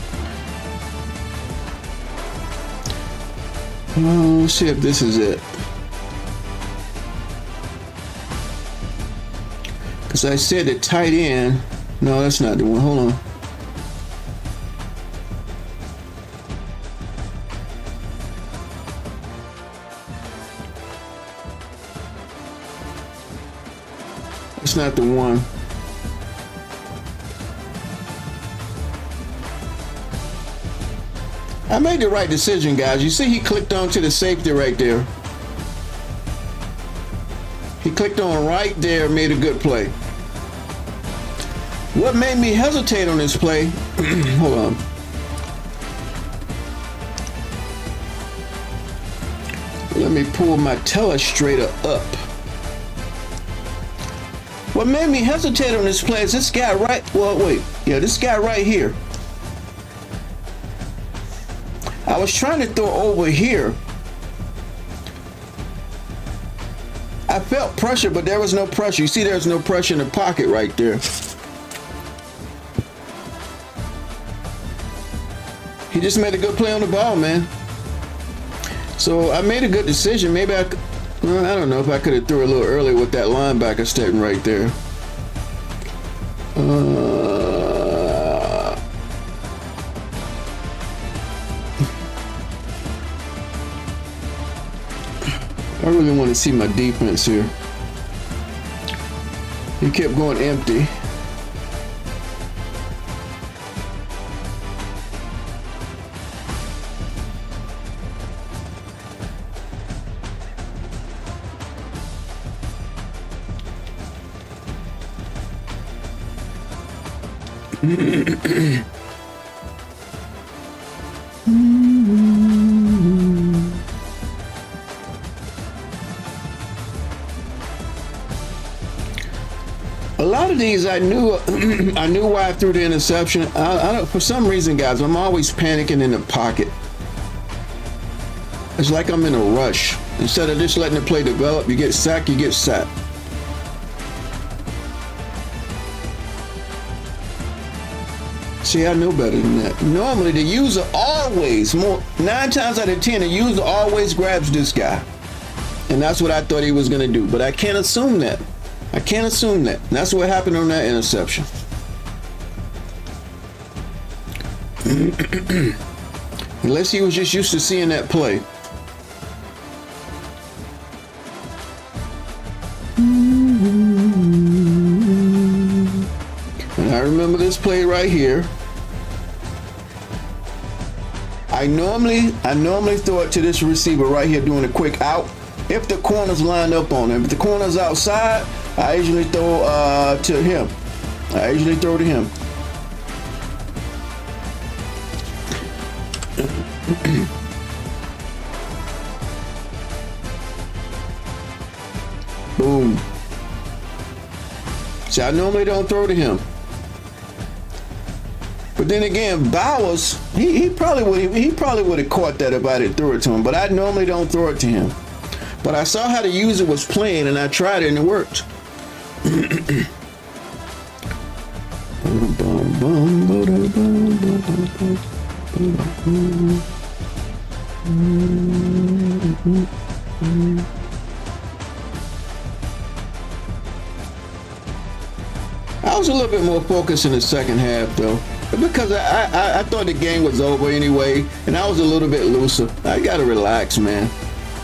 Let's see if this is it. Because I said the tight end. No, that's not the one. Hold on. That's not the one. I made the right decision, guys. You see he clicked on to the safety right there. He clicked on right there, made a good play. What made me hesitate on this play, hold on. Let me pull my telestrator up. What made me hesitate on this play is this guy this guy right here. I was trying to throw over here. I felt pressure, but there was no pressure. You see there's no pressure in the pocket right there. He just made a good play on the ball, man. So I made a good decision. Maybe I don't know if I could have threw a little earlier with that linebacker stepping right there. I really want to see my defense here. He kept going empty. A lot of these I knew I knew why I threw the interception. I don't, for some reason, guys, I'm always panicking in the pocket. It's like I'm in a rush. Instead of just letting the play develop, you get sacked, you get sacked. See, I know better than that. Normally, the user always, 9 times out of 10, the user always grabs this guy. And that's what I thought he was going to do. But I can't assume that. I can't assume that. And that's what happened on that interception. Unless he was just used to seeing that play. And I remember this play right here. I normally throw it to this receiver right here doing a quick out. If the corner's lined up on him. If the corner's outside, I usually throw to him. I usually throw to him. Boom. See, I normally don't throw to him. But then again, Bowers, he probably would have caught that if I had threw it to him. But I normally don't throw it to him. But I saw how the user was playing, and I tried it, and it worked. I was a little bit more focused in the second half, though, because I thought the game was over anyway, and I was a little bit looser. I gotta relax, man.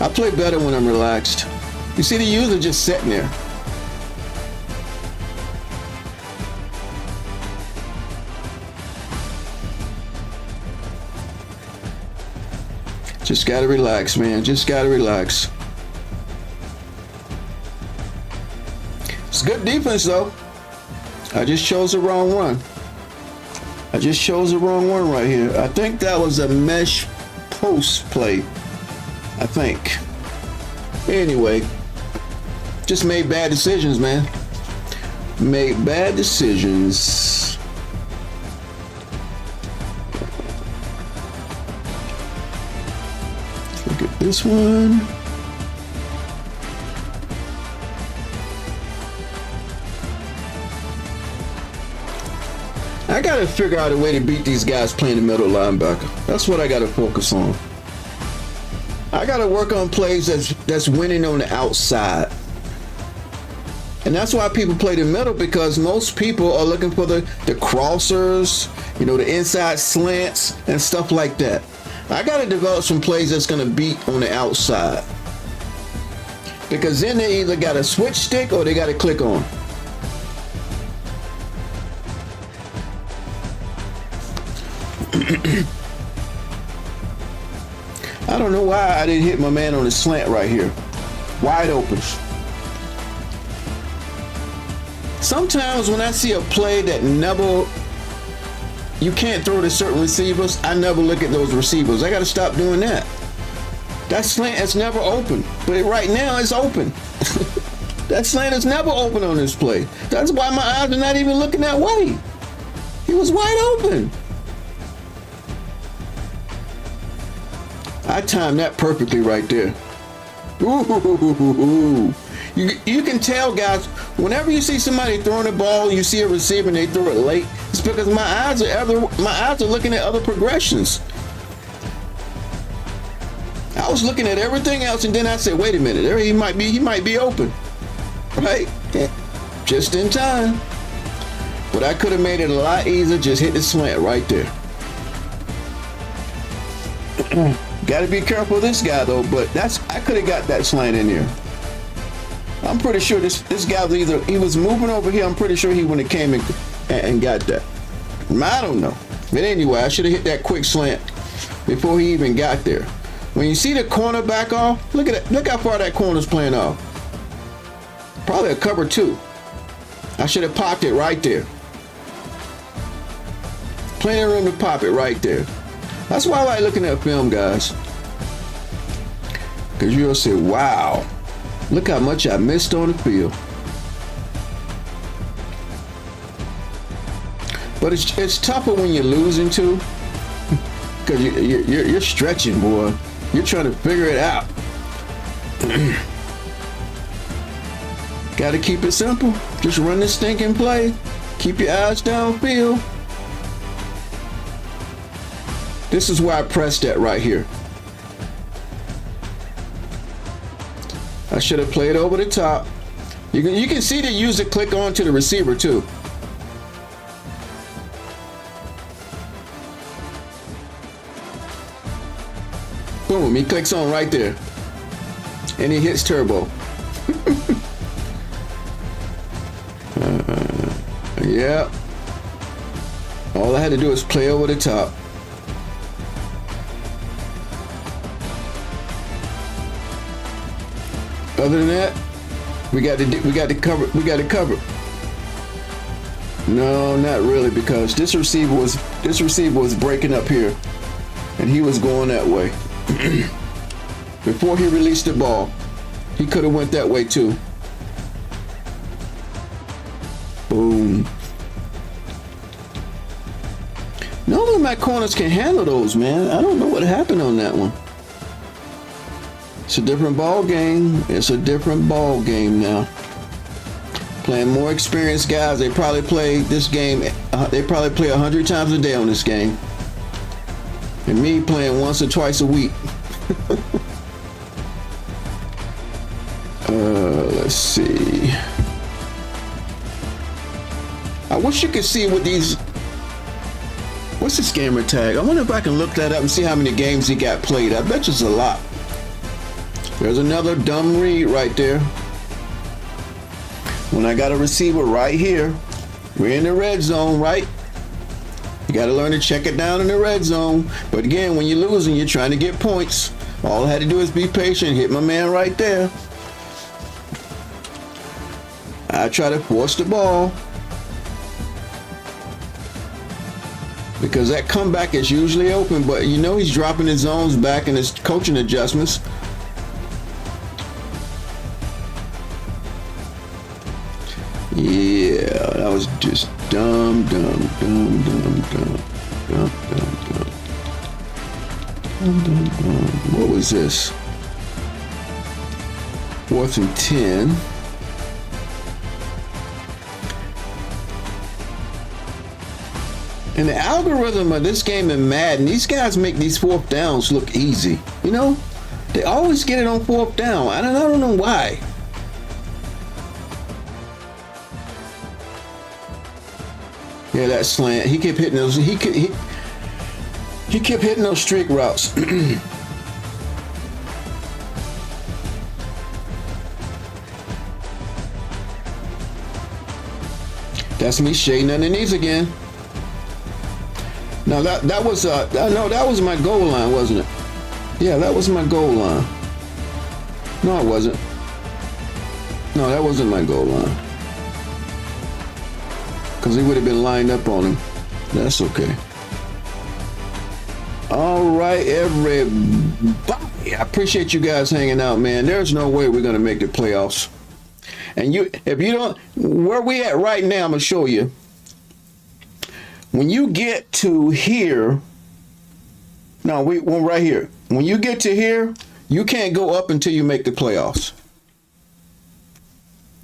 I play better when I'm relaxed. You see the user just sitting there. Just gotta relax, man. Just gotta relax. It's good defense, though. I just chose the wrong one. I just chose the wrong one right here. I think that was a mesh post play. I think. Anyway, just made bad decisions, man. Made bad decisions. Look at this one. I gotta figure out a way to beat these guys playing the middle linebacker. That's what I gotta focus on. I gotta work on plays that's winning on the outside. And that's why people play the middle, because most people are looking for the crossers, you know, the inside slants and stuff like that. I gotta develop some plays that's gonna beat on the outside. Because then they either got a switch stick or they gotta click on. I don't know why I didn't hit my man on the slant right here. Wide open. Sometimes when I see a play that you can't throw to certain receivers, I never look at those receivers. I got to stop doing that. That slant is never open. But right now it's open. That slant is never open on this play. That's why my eyes are not even looking that way. He was wide open. I timed that perfectly right there. Ooh. You can tell, guys, whenever you see somebody throwing the ball, you see a receiver and they throw it late, it's because my eyes are looking at other progressions. I was looking at everything else, and then I said, wait a minute, there he might be open. Right? Yeah. Just in time. But I could have made it a lot easier, just hit the slant right there. Got to be careful of this guy, though, but I could have got that slant in there. I'm pretty sure this guy was he was moving over here. I'm pretty sure he wouldn't have came and got that. I don't know. But anyway, I should have hit that quick slant before he even got there. When you see the corner back off, look at it. Look how far that corner's playing off. Probably a cover 2. I should have popped it right there. Plenty of room to pop it right there. That's why I like looking at film, guys. Because you'll say, wow, look how much I missed on the field. But it's tougher when you're losing too, because you're stretching, boy. You're trying to figure it out. Got to keep it simple. Just run this stinking play. Keep your eyes downfield. This is where I pressed that right here. I should have played over the top. You can see the user click on to the receiver too. Boom, he clicks on right there. And he hits turbo. Yeah. All I had to do is play over the top. Other than that, we got to cover. No, not really, because this receiver was breaking up here, and he was going that way. Before he released the ball, he could have went that way too. Boom. Normally my corners can handle those, man. I don't know what happened on that one. It's a different ball game. It's a different ball game now. Playing more experienced guys. They probably play this game. They probably play 100 times a day on this game. And me playing once or twice a week. Let's see. I wish you could see what these. What's this gamer tag? I wonder if I can look that up and see how many games he got played. I bet you it's a lot. There's another dumb read right there. When I got a receiver right here, we're in the red zone, right? You got to learn to check it down in the red zone. But again, when you're losing, you're trying to get points. All I had to do is be patient, hit my man right there. I try to force the ball, because that comeback is usually open, but you know he's dropping his zones back in his coaching adjustments. Yeah, that was just dumb. What was this? 4th and 10. And the algorithm of this game in Madden, these guys make these 4th downs look easy. You know, they always get it on 4th down. I don't know why. Yeah, that slant. He kept hitting those. He kept hitting those streak routes. That's me shading underneath again. Now that was no, that was my goal line, wasn't it? Yeah, that was my goal line. No, it wasn't. No, that wasn't my goal line. Because he would have been lined up on him. That's okay. All right, everybody. I appreciate you guys hanging out, man. There's no way we're going to make the playoffs. And if you don't, where we at right now, I'm going to show you. When you get to here, no, we're right here. When you get to here, you can't go up until you make the playoffs.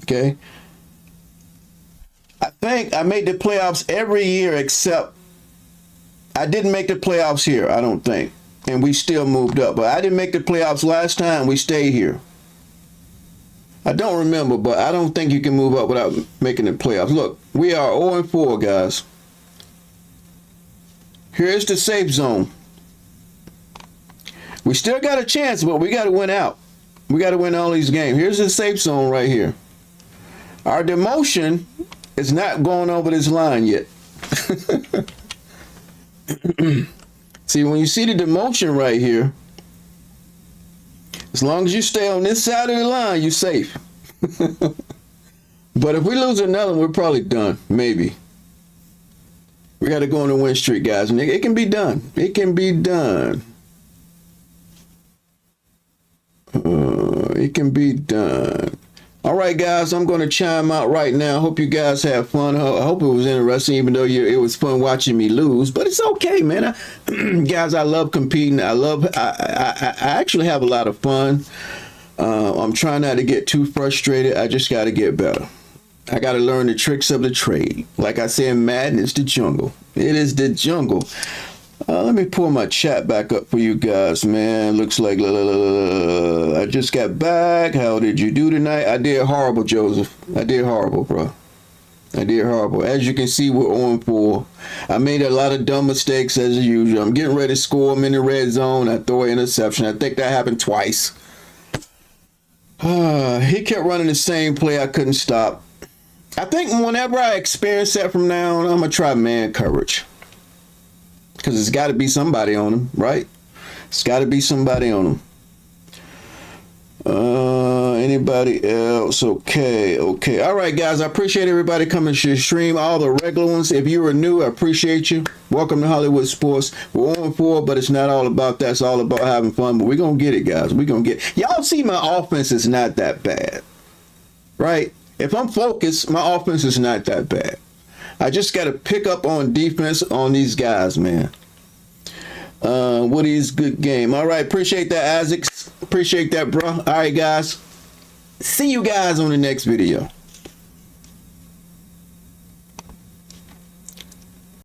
Okay? I think I made the playoffs every year except I didn't make the playoffs here, I don't think. And we still moved up. But I didn't make the playoffs last time. We stayed here. I don't remember, but I don't think you can move up without making the playoffs. Look, we are 0-4, guys. Here's the safe zone. We still got a chance, but we got to win out. We got to win all these games. Here's the safe zone right here. Our demotion is not going over this line yet. See, when you see the demotion right here, as long as you stay on this side of the line, you're safe. But if we lose another one, we're probably done. Maybe. We got to go on a win streak, guys. And it can be done. It can be done. It can be done. All right, guys, I'm going to chime out right now. Hope you guys have fun. I hope it was interesting, even though it was fun watching me lose. But it's okay, man. Guys, I love competing. I actually have a lot of fun. I'm trying not to get too frustrated. I just got to get better. I got to learn the tricks of the trade. Like I said, Madden is the jungle. It is the jungle. Let me pull my chat back up for you guys, man. Looks like I just got back. How did you do tonight? I did horrible, Joseph. I did horrible, bro. I did horrible. As you can see, we're 0-4. I made a lot of dumb mistakes as usual. I'm getting ready to score. I'm in the red zone. I throw an interception. I think that happened twice. He kept running the same play. I couldn't stop. I think whenever I experience that from now on, I'm going to try man coverage. Because it's got to be somebody on him, right? It's got to be somebody on him. Anybody else? Okay. All right, guys. I appreciate everybody coming to the stream. All the regular ones. If you are new, I appreciate you. Welcome to Hollywood Sports. We're 0-4, but it's not all about that. It's all about having fun. But we're going to get it, guys. We're going to get it. Y'all see my offense is not that bad, right? If I'm focused, my offense is not that bad. I just got to pick up on defense on these guys, man. Woody's good game. All right. Appreciate that, Isaacs. Appreciate that, bro. All right, guys. See you guys on the next video.